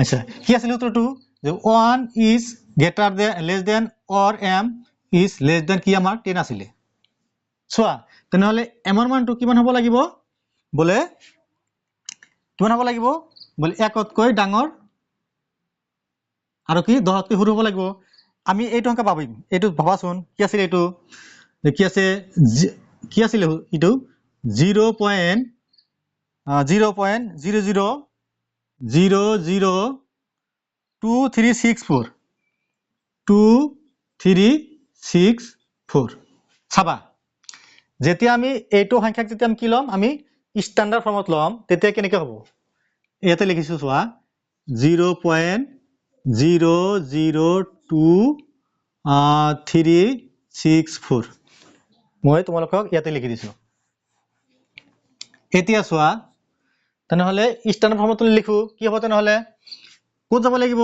আচ্ছা কি আছিল উত্তৰটো যে 1 is greater than less than or m is less than কি আমাৰ 10 আছিলে চোৱা তেনেহলে m ৰ মানটো কিমান হ'ব লাগিব বলে একতকৈ ডাঙৰ আৰু কি 10তকৈ সৰু হ'ব লাগিব আমি এইটো অংক পাবিম এইটো ভাবাচোন কি আছিল এইটো কি আছিল এইটো 0.0002364 চাবা যেতিয়া আমি এইটো সংখ্যাক যেতিয়া আমি কি লম আমি ষ্টেণ্ডাৰ্ড ফৰ্মত ল'ম তেতিয়া কেনেকৈ হ'ব ইয়াতে লিখিছোঁ চোৱা 0.002 364 মই তোমালোকক ইয়াতে লিখি দিছোঁ এতিয়া চোৱা তেনেহ'লে ষ্টেণ্ডাৰ্ড ফৰ্মত লিখো কি হ'ব তেনেহ'লে ক'ত যাব লাগিব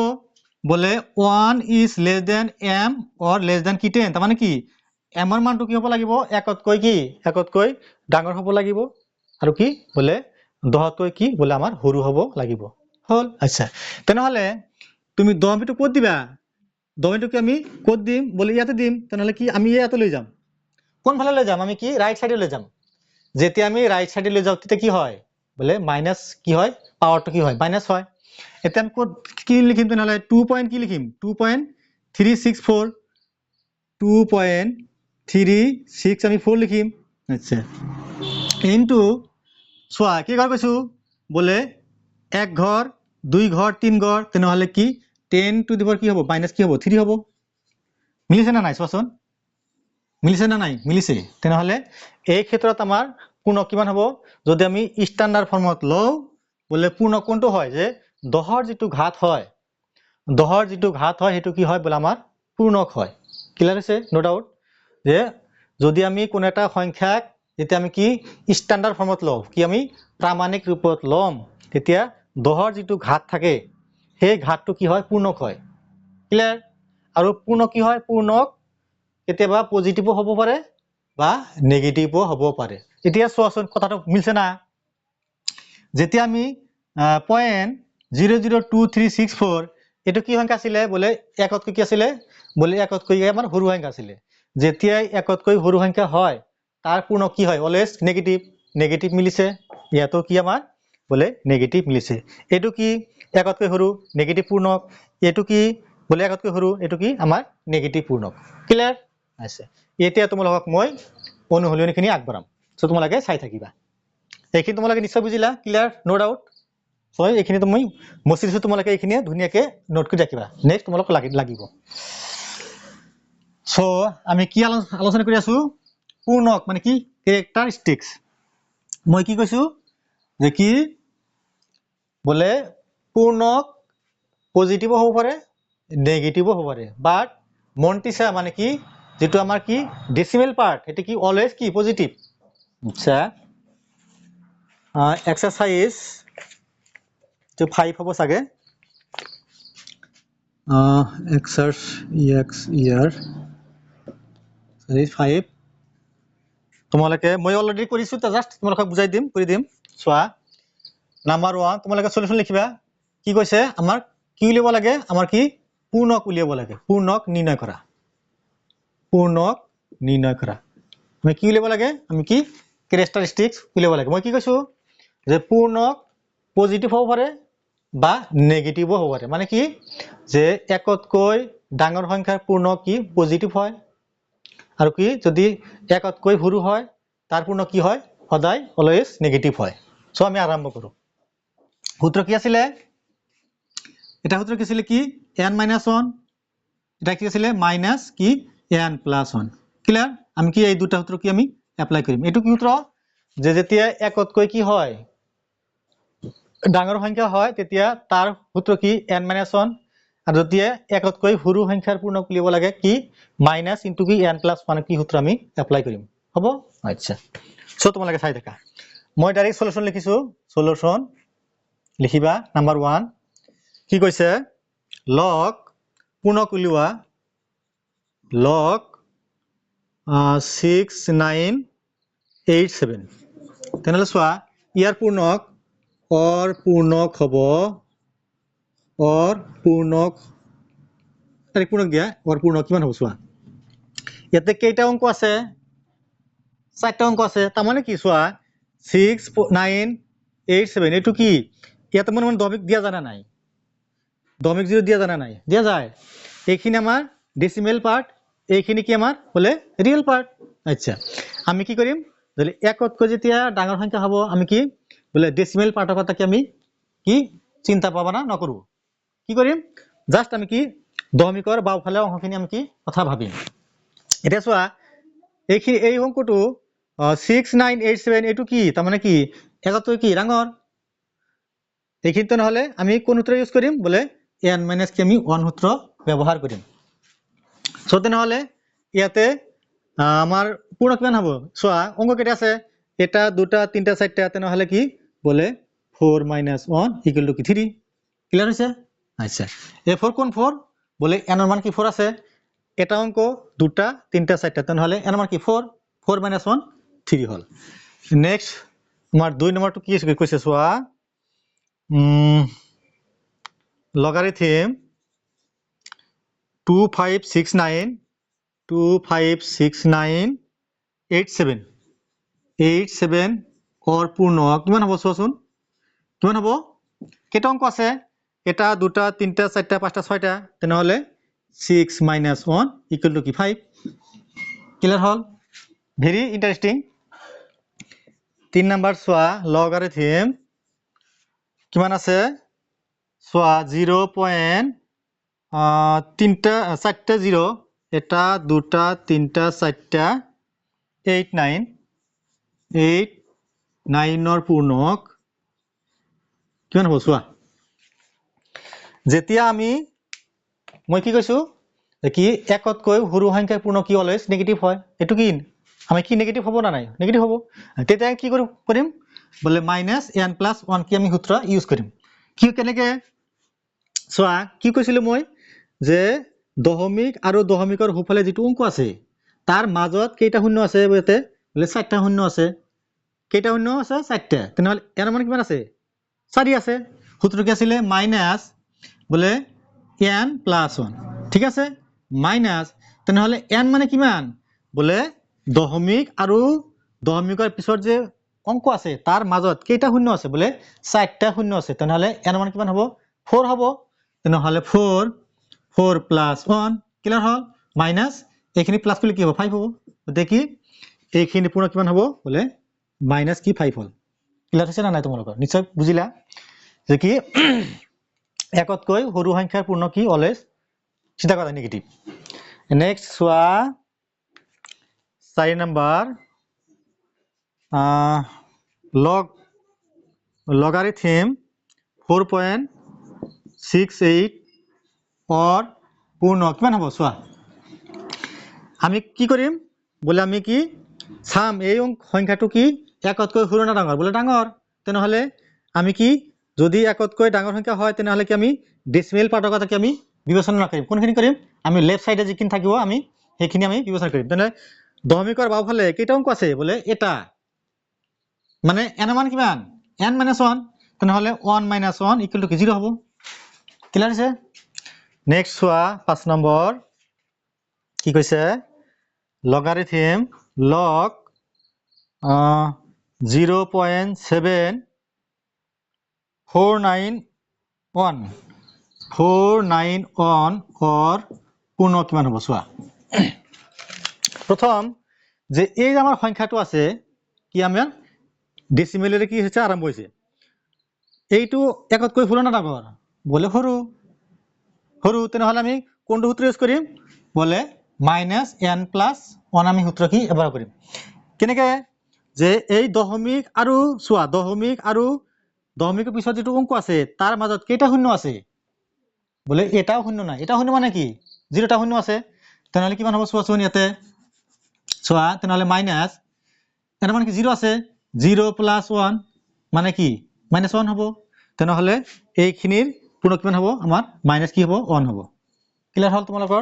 বোলে 1 is less than m or less than কি 10 তাৰমানে কি m ৰ মানটো কি হ'ব লাগিব একতকৈ ডাঙৰ হ'ব লাগিব আৰু কি বোলে 10 তকৈ কি বোলে আমাৰ সৰু হ'ব লাগিব হল আচ্ছা তেনেহ'লে তুমি 10 মিটো ক'ত দিবা 10 মিটো কি আমি ক'ত দিম বোলে ইয়াতে দিম তেনেহ'লে কি আমি ইয়াতে লৈ যাম কোন ফালে লৈ যাম আমি কি ৰাইট সাইডে লৈ যাম যেতিয়া আমি ৰাইট সাইডে লৈ যাওঁ তেতিয়া কি হয় বোলে মাইনাস কি হয় পাৱাৰটো কি হয় মাইনাস হয় এতিয়া আমি ক'ত কি লিখিম তেনেহ'লে 2 পইণ্ট কি লিখিম 2.364 2.36 আমি 4 লিখিম আচ্ছা ইনটু চোৱা কি ঘৰ কৈছো বোলে এক ঘৰ দুই ঘৰ তিন ঘৰ তেনেহ'লে কি 10 টু দি পাৱাৰ কি হ'ব মাইনাস কি হ'ব 3 হ'ব মিলিছে না নাই চোৱাচোন মিলিছে না নাই মিলিছে তেনেহ'লে এই ক্ষেত্ৰত আমাৰ পূৰ্ণ কিমান হ'ব যদি আমি ষ্টেণ্ডাৰ্ড ফৰ্মত লওঁ বোলে পূৰ্ণ কোনটো হয় যে 10ৰ যিটো ঘাত হয় সেইটো কি হয় বোলে আমাৰ পূৰ্ণক হয় ক্লিয়াৰ হৈছে নো ডাউট যে যদি আমি কোনো এটা সংখ্যাক যেতিয়া আমি কি ষ্টেণ্ডাৰ্ড ফৰ্মত লওঁ কি আমি প্ৰামাণিক ৰূপত ল'ম তেতিয়া 10ৰ যিটো ঘাত থাকে সেই ঘাতটো কি হয় পূৰ্ণক হয় ক্লিয়াৰ আৰু পূৰ্ণ কি হয় পূৰ্ণক কেতিয়াবা পজিটিভো হ'ব পাৰে বা নেগেটিভো হ'ব পাৰে এতিয়া চোৱাচোন কথাটো মিলছে না যেতিয়া আমি 0.02364 এটো কি সংখ্যা আছিল বলে একতকৈ কি আছিল বলে একতকৈ আমাৰ সৰু সংখ্যা আছিল যেতিয়া একতকৈ সৰু সংখ্যা হয় তাৰ পূৰ্ণ কি হয় অলৱেজ নেগেটিভ মিলিছে ইয়াতো কি আমাৰ বলে নেগেটিভ মিলিছে এটো কি একতকৈ সৰু নেগেটিভ পূৰ্ণক এটো কি বলে একতকৈ সৰু এটো কি আমাৰ নেগেটিভ পূৰ্ণক ক্লিয়াৰ আছে এতিয়া তোমালোকক মই অনুশীলনীখিনি আগবঢ়াম সো তোমালোকে চাই থাকিবা এইখিনি তোমালোকে নিশ্চয় বুজিলা ক্লিয়াৰ নো ডাউট সো এইখিনি তুমি মচি দিছো তোমালোকে এইখিনি ধুনিয়াকে নোট কৰি ৰাখিবা নেক্সট তোমালোক লাগিব সো আমি কি আলোচনা কৰি আছো পূৰ্ণক মানে কি ক্যাৰেক্টাৰিস্টিক্স মই কি কৈছো যে কি বলে পূৰ্ণক পজিটিভ হ'ব পাৰে নেগেটিভ হ'ব পাৰে বাট মন্টিসা মানে কি যেটো আমাৰ কি ডেসিমেল পাৰ্ট এটা কি অলওয়েজ কি পজিটিভ আচ্ছা এক্সাৰসাইজ जो 5 হ'ব সাগে এক্সাৰসাইজ 5 তোমালোকে মই অলৰেডি কৰিছো তা জাস্ট তোমালোকক বুজাই দিম কৰি দিম সোৱা নাম্বাৰ 1 তোমালোকে সলিউশন লিখিবা কি কৈছে আমাৰ কি উলিয়াব লাগে আমাৰ কি পূৰ্ণক উলিয়াব লাগে পূৰ্ণক নিৰ্ণয় কৰা আমি কি উলিয়াব লাগে আমি কি ক্যাৰেক্টাৰিস্টিক্স উলিয়াব লাগে মই কি কৈছো যে পূৰ্ণক পজিটিভ হ'ব পাৰে বা নেগেটিভ হ'ব পাৰে মানে কি যে একতকৈ ডাঙৰ সংখ্যাৰ পূৰ্ণ কি পজিটিভ হয় আৰু কি যদি একতকৈ সৰু হয় তাৰ পূৰ্ণ কি হয় সদায় অলৱেজ নেগেটিভ হয় সো আমি আৰম্ভ কৰো সূত্ৰ কি আছিল এটা সূত্ৰ কি আছিল কি n - 1 এটা কি আছিল মাইনাস কি n + 1 ক্লিয়াৰ আমি কি এই দুটা সূত্ৰ কি আমি এপ্লাই কৰিম এটো কি সূত্ৰ যে যেতিয়া একতকৈ কি হয় ডাঙৰ সংখ্যা হয় তেতিয়া তাৰ সূত্ৰ কি n - 1 আৰু যদি একতকৈ সৰু সংখ্যাৰ পূৰ্ণ উলিয়াব লাগে কি মাইনাস ইনটু কি n + 1 কি সূত্ৰ আমি এপ্লাই কৰিম হ'ব আচ্ছা সো তোমালোকে চাই থাকা মই ডাইৰেক্ট সলিউশন লিখিছো সলিউশন লিখিবা নাম্বাৰ 1 কি কৈছে লগ পূৰ্ণক উলিওৱা লগ 6987 তেনেহলে চোৱা ইয়াৰ পূৰ্ণক और पूर्णक हब और पूर्णक দিয়া और पूर्णक কিমান হ'ব চোৱা ইয়াতে কেইটা অংক আছে চাৰটা অংক আছে তাৰ মানে কি চোৱা 6987 এটো কি ইয়াতে মনে দশমিক দিয়া জানা নাই দশমিক জিরো দিয়া জানা নাই দিয়া যায় এইখিনি আমাৰ ডেসিমেল পাৰ্ট এইখিনি কি আমাৰ বলে ৰিয়েল পাৰ্ট আচ্ছা আমি কি কৰিম যদি একতকৈ যেতিয়া ডাঙৰ সংখ্যা হ'ব আমি কি বলে ডেসিমেল পাৰ্টৰ কথা কি আমি কি চিন্তা পাবা না নকৰো কি কৰিম জাস্ট আমি কি দশমিকৰ বাওফালে অংশখিনি আমি কি কথা ভাবিম এটা চোৱা এই অংকটো 6987 এটো কি তাৰ মানে কি একতকৈ কি ডাঙৰ এইখিনি তেনেহ'লে আমি কোন সূত্ৰ ইউজ কৰিম বোলে n মাইনাছ কি আমি 1 সূত্ৰ ব্যৱহাৰ কৰিম সো তেনেহ'লে ইয়াতে আমাৰ পূৰ্ণ কিমান হ'ব চোৱা অংক কেইটা আছে এটা দুটা তিনটা চাৰিটা তেনেহ'লে কি বোলে 4 - 1 = কি 3 ক্লিয়াৰ হৈছে আচ্ছা এই 4 কোন 4 বোলে n ৰ মান কি 4 আছে এটা অংক দুটা তিনটা চাৰিটা তেনেহ'লে n ৰ মান কি 4 4 - 1 3 হ'ল নেক্সট আমাৰ 2 নম্বৰটো কি কৈছে চোৱা লগাৰিথম 2569 87 or পূৰ্ণ কিমান হ'ব চোৱাচোন কিমান হ'ব কেইটা অংক আছে এটা দুটা তিনটা চাৰিটা পাঁচটা ছয়টা তেনেহ'লে 6 - 1 = কি 5 ক্লিয়াৰ হ'ল ভেৰি ইন্টাৰেষ্টিং 3 নম্বৰ চোৱা লগাৰিথম কিমান আছে চোৱা 0.3টা 4টা 0 এটা দুটা তিনটা চাৰিটা 8 9 ৰ পূৰ্ণক কিমান হ'ব চোৱা যেতিয়া আমি মই কি কৈছো কি একতকৈ সৰু সংখ্যাৰ পূৰ্ণ কি অলৱেজ নেগেটিভ হয় এটো কি আমি কি নেগেটিভ হ'ব না নাই নেগেটিভ হ'ব তেতিয়া কি কৰিম বলে -n + 1 কি আমি সূত্ৰ ইউজ কৰিম কি কেনেকে চোৱা কি কৈছিলো মই যে দশমিক আৰু দশমিকৰ সোঁফালে যেটো অংক আছে তাৰ মাজত কেইটা শূন্য আছে বতে বলে 4টা শূন্য আছে কেইটা শূন্য আছে 4টা তেনেহ'লে এর মান কিমান আছে 4 আছে সূত্র কি আছিল মাইনাস বলে n + 1 ঠিক আছে মাইনাস তেনেহ'লে n মানে কিমান বলে দশমিক আৰু দশমিকৰ পিছত যে অংক আছে তাৰ মাজত কেইটা শূন্য আছে বলে 4টা শূন্য আছে তেনেহ'লে n মান কিমান হ'ব 4 হ'ব তেনেহ'লে 4 + 1 ক্লিয়াৰ হ'ল মাইনাস এইখিনি প্লাস কৰিলে কি হ'ব 5 হ'ব দেখি এইখিনি পূৰ্ণ কিমান হ'ব বলে মাইনাস কি 5 হ'ল ক্লিয়াৰ হৈছে না নাই তোমালোকৰ নিশ্চয় বুজিলা যে কি একতকৈ সৰু সংখ্যাৰ পূৰ্ণ কি অলৱেজ চিন্তা কৰা নেগেটিভ নেক্সট চোৱা 4 নম্বৰ লগাৰিথম 4.68 or পূৰ্ণ কিমান হ'ব চোৱা আমি কি কৰিম বলে আমি কি চাম এই সংখ্যাটো কি একতকৈ সৰু না ডাঙৰ বলে ডাঙৰ তেনেহ'লে আমি কি যদি একতকৈ ডাঙৰ সংখ্যা হয় তেনেহ'লে কি আমি ডেসিমেল পাৰ্টক কি আমি বিবেচনা নকৰিম কোনখিনি কৰিম আমি লেফট সাইডে যিখিনি থাকিব আমি সেইখিনি আমি বিবেচনা কৰিম তেনে দশমিকৰ বাওফালে কেইটা অংক আছে বলে এটা মানে n মান কিমান n - 1 তেনেহ'লে 1 - 1 = কি 0 হ'ব ক্লিয়াৰ আছে নেক্সট চোৱা 5 নম্বৰ কি কৈছে লগাৰিথম log 0.7491 or পূৰ্ণ কিমান হ'ব চোৱা প্ৰথম যে এই আমাৰ সংখ্যাটো আছে কি আমাৰ ডেসিমেলেৰে কি হৈছে আৰম্ভ হৈছে এইটো একতকৈ সৰু না ডাঙৰ বলে সৰু সৰু তেনেহ'লে আমি কোনটো সূত্ৰ ইউজ কৰিম বলে -n + 1 আমি সূত্ৰ কি ব্যৱহাৰ কৰিম কেনেকে যে এই দশমিক আৰু চোৱা দশমিক আৰু দশমিকৰ পিছত যেটো অংক আছে তাৰ মাজত কেইটা শূন্য আছে বলে এটাও শূন্য নাই এটা শূন্য মানে কি 0টা শূন্য আছে তেনেহ'লে কিমান হ'ব চোৱাচোন ইয়াতে চোৱা তেনেহ'লে মাইনাস এর মানে কি 0 আছে 0 + 1 মানে কি -1 হ'ব তেনেহ'লে এইখিনিৰ পূৰ্ণ কিমান হ'ব আমাৰ মাইনাস কি হ'ব 1 হ'ব ক্লিয়াৰ হ'ল তোমালোকৰ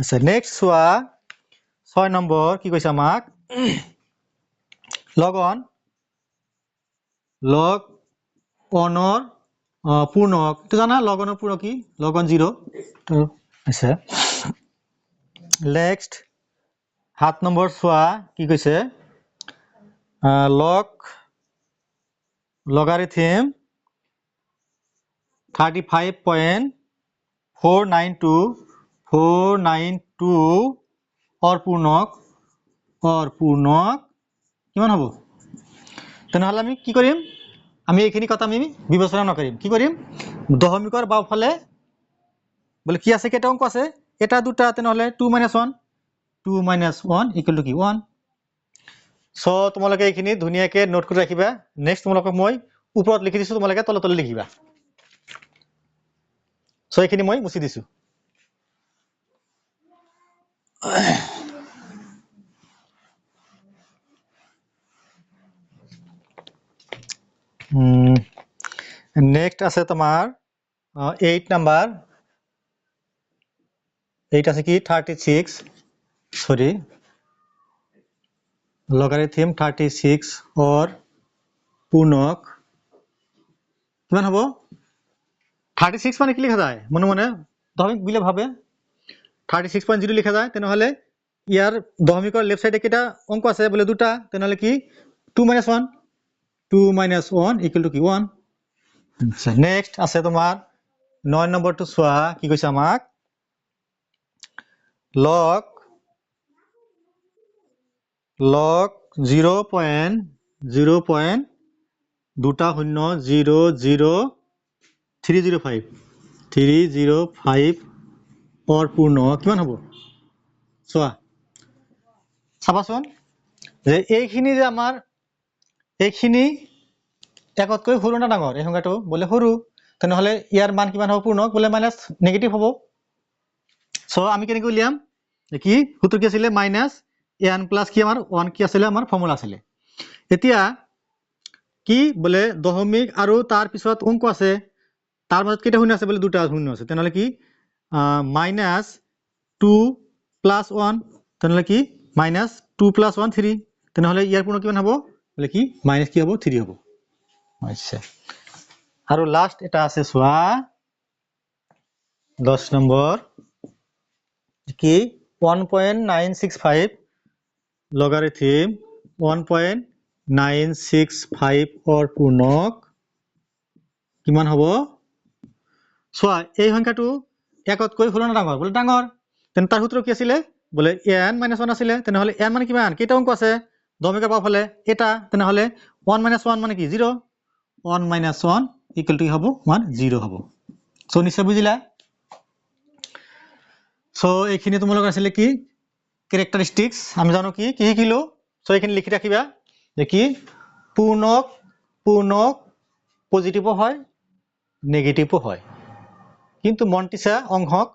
আচ্ছা নেক্সট চোৱা 6 নম্বৰ কি কৈছে আমাক log 1 ৰ পূৰ্ণ তো জানা log 1 ৰ পূৰ্ণ কি log 1 0 তো আছে নেক্সট 7 নম্বৰ চোৱা কি কৈছে লগাৰিথম 35.492 or পূৰ্ণক কিমান হ'ব তেনেহ'লে আমি কি কৰিম আমি এইখিনি কথা আমি বিবেচনা নকৰিম কি কৰিম দশমিকৰ বাওফালে বলে কি আছে কেইটা অংক আছে এটা দুটা তেনেহ'লে 2 - 1 = কি 1 সো তোমালোকে এইখিনি ধুনীয়াকে নোট কৰি ৰাখিবা নেক্সট তোমালোকক মই ওপৰত লিখি দিছো তোমালোকে তলে তলে লিখিবা সো এইখিনি মই মুছি দিছো নেক্সট আছে তোমাৰ 8 নাম্বার 8 আছে কি 36 সরি লগারিথম 36 और पूर्णक কিমান হ'ব 36 মানে কি লিখা যায় মনে মনে দশমিক বিলে ভাবে 36.0 লিখা যায় তেনেহলে ইয়াৰ দশমিকৰ লেফট সাইডে কেটা অংক আছে বলে দুটা তেনেহলে কি 2 - 1 2 - 1 ইকুয়াল টু কি 1 আচ্ছা নেক্সট আছে তোমাৰ 9 নম্বৰটো চোৱা কি কৈছে আমাক log 0.0.00305 और पूर्ण কিমান হ'ব চোৱা চাবাচোন যে এইখিনি যে আমাৰ এইখিনি একতকৈ সৰু না ডাঙৰ এই সংখ্যাটো বলে সৰু তেনেহলে ইয়াৰ মান কিমান হ'ব পূৰ্ণক বলে মাইনাস নেগেটিভ হ'ব সো আমি কেনেকৈ উলিয়াম কি সূত্ৰ কি আছিল মাইনাস n প্লাস কি আমাৰ 1 কি আছিল আমাৰ ফৰ্মুলা আছিল এতিয়া কি বলে দশমিক আৰু তাৰ পিছত অংক আছে তাৰ মাজত কেটা শূন্য আছে বলে দুটা শূন্য আছে তেনেহলে কি মাইনাস 2 প্লাস 1 তেনেহলে কি মাইনাস 2 প্লাস 1 3 তেনেহলে ইয়াৰ পূৰ্ণ কিমান হ'ব বলে কি মাইনাস কি হ'ব 3 হ'ব আচ্ছা আৰু লাস্ট এটা আছে সোয়া 10 নম্বৰ কি 1.965 লগারিথম 1.965 और पूर्णक কিমান হ'ব সোয়া এই সংখ্যাটো একতকৈ সৰু না ডাঙৰ বলে ডাঙৰ তেন তাৰ সূত্ৰ কি আছিল বলে n - 1 আছিল তেনেহলে n মানে কিমান কেটা অংক আছে দশমিকৰ বাওফালে এটা তেনেহলে 1 - 1 মানে কি 0 1 - 1 ইকুয়াল টু কি হ'ব মান 0 হ'ব সো নিশ্চয় বুজিলা সো এইখিনি তোমালোকৰ আছিল কি ক্যাৰেক্টাৰিস্টিক্স আমি জানো কি কি শিকিলো সো এইখিনি লিখি ৰাখিবা যে কি পূৰ্ণক পজিটিভও হয় নেগেটিভও হয় কিন্তু মন্টিসা অংশক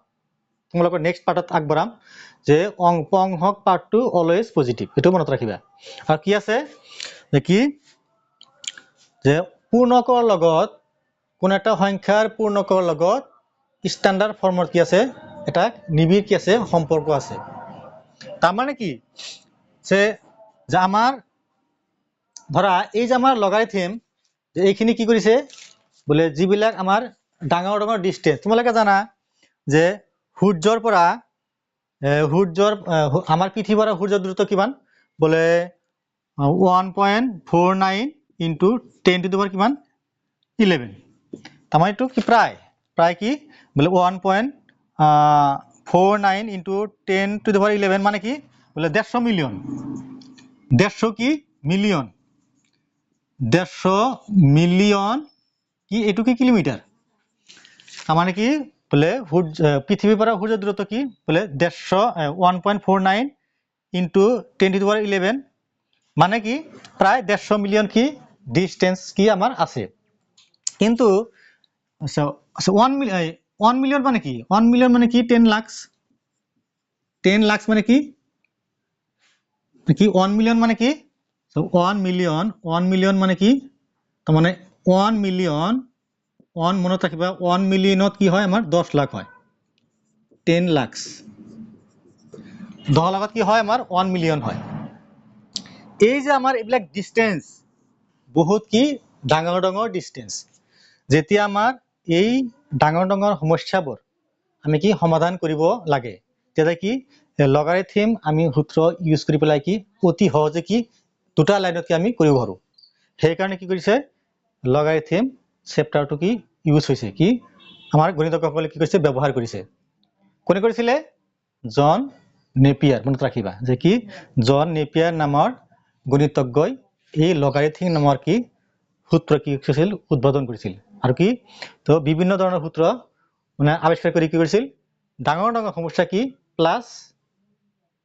তোমালোকৰ নেক্সট পাৰ্টত আগবঢ়াম যে অংশক পাৰ্টটো অলৱেজ পজিটিভ এটো মনত ৰাখিবা আৰু কি আছে যে কি যে পূৰ্ণকৰ লগত কোন এটা সংখ্যাৰ পূৰ্ণকৰ লগত স্ট্যান্ডার্ড ফর্মত কি আছে এটা নিবিড় কি আছে সম্পর্ক আছে তার মানে কি যে আমার ধরা এই যে আমার লগারিথম যে এইখিনি কি কৰিছে বলে যিবিলাক আমাৰ ডাঙৰ ডাঙৰ ডিসটেন্স তোমালোকে জানা যে সূৰ্যৰ পৰা আমাৰ পৃথিৱীৰ পৰা সূৰ্যৰ দূৰত্ব কিমান বলে 1.49 into 10 to the power কিমান 11 তার মানে কি প্রায় কি বলে 1.49 into 10 to the power 11 মানে কি বলে 150 মিলিয়ন 150 কি মিলিয়ন 150 মিলিয়ন কি এটু কি কিলোমিটার তার মানে কি বলে পৃথিবীর পৰা সূর্যের দূরত্ব কি বলে 1.49 into 10 to the power 11 মানে কি প্রায় 150 মিলিয়ন কি ডিসটেন্স কি আমার আছে কিন্তু 1 মিলিয়ন মানে কি 1 মিলিয়ন মানে কি 10 লাখ মানে কি 1 মিলিয়ন মানে কি 1 মিলিয়ন মানে কি তার মানে 1 মিলিয়ন 1 মনত রাখিবা 1 মিলিয়নত কি হয় আমার 10 লাখ হয় 10 লাখ 10 লাখত কি হয় আমার 1 মিলিয়ন হয় এই যে আমার এইবিলাক ডিসটেন্স বহুত কি ডাঙৰ ডাঙৰ ডিসটেন্স যেতিয়া আমাৰ এই ডাঙৰ ডাঙৰ সমস্যাবোৰ আমি কি সমাধান কৰিব লাগে তেতিয়া কি লগাৰিথম আমি সূত্ৰ ইউজ কৰি পেলাই কি অতি সহজে কি দুটা লাইনত কি আমি কৰিব পাৰো সেই কাৰণে কি কৰিছে লগাৰিথম চেপ্টাৰটো কি ইউজ হৈছে কি আমাৰ গণিতজ্ঞসকলে কি কৰিছে ব্যৱহাৰ কৰিছে কোনে কৰিছিলে জন নেপিয়াৰ মনত ৰাখিবা যে কি জন নেপিয়াৰ নামৰ গণিতজ্ঞই এই লগাৰিথম নামৰ কি সূত্ৰ কি কৰিছিল উদ্ভাৱন কৰিছিল আৰু কি তো বিভিন্ন ধৰণৰ সূত্ৰ মানে আৱিষ্কাৰ কৰি কি কৰিছিল ডাঙৰ ডাঙৰ সমস্যা কি প্লাস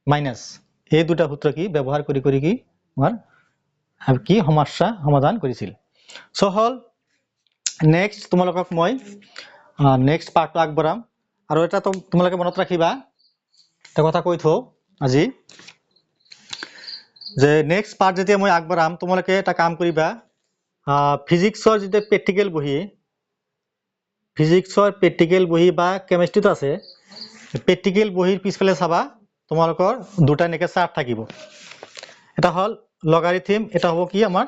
মাইনাস এই দুটা সূত্ৰ কি ব্যৱহাৰ কৰি কি আমাৰ কি সমস্যা সমাধান কৰিছিল সো হল নেক্সট তোমালোকক মই নেক্সট পাৰ্টটো আগবঢ়াম আৰু এটা তোমালোকে মনত ৰাখিবা এটা কথা কৈ থওঁ আজি যে নেক্সট পাৰ্ট যেতিয়া মই আগবঢ়াম তোমালোকে এটা কাম কৰিবা ফিজিক্সৰ যেতিয়া প্ৰেক্টিকেল বহি বা কেমিষ্ট্ৰিটো আছে প্ৰেক্টিকেল বহিৰ পিছফালে চাবা তোমালোকৰ দুটা এনেকৈ চাৰ্ট থাকিব এটা হল লগাৰিথম এটা হ'ব কি আমাৰ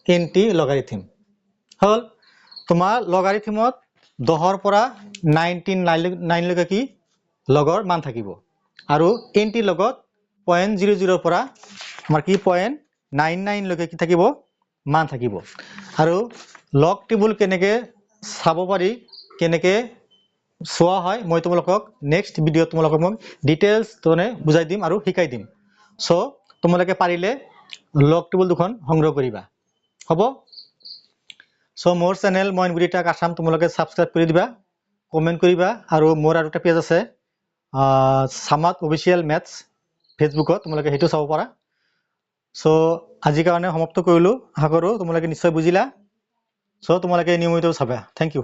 এন্টি লগাৰিথম হল তোমাৰ লগাৰিথমত 10 পৰা 99 লৈকে কি লগৰ মান থাকিব আৰু এন্টি লগত 0.00 পৰা আমাৰ কি 0.99 লৈকে কি থাকিব মান থাকিব আৰু লগ টেবুল কেনেকৈ চাব পাৰি কেনেকৈ চোৱা হয় মই তোমালোকক নেক্সট ভিডিঅ'ত তোমালোকক মই ডিটেইলছ ধৰণে বুজাই দিম আৰু শিকাই দিম সো তোমালোকে পাৰিলে লগ টেবুল দুখন সংগ্ৰহ কৰিবা হ'ব সো মোৰ চেনেল মইনগুৰিটাক আসাম তোমালোকে সাবস্ক্ৰাইব কৰি দিবা কমেন্ট কৰিবা আৰু মোৰ আৰু এটা পেজ আছে সামাত অফিচিয়েল মেথছ ফেসবুকত তোমালোকে হেতু চাব পাৰা সো আজি কাৰণে সমাপ্ত কৰিলো আশা কৰো তোমালোকে নিশ্চয় বুজিলা সো তোমালোকে নিয়মিত চাবা থ্যাংক ইউ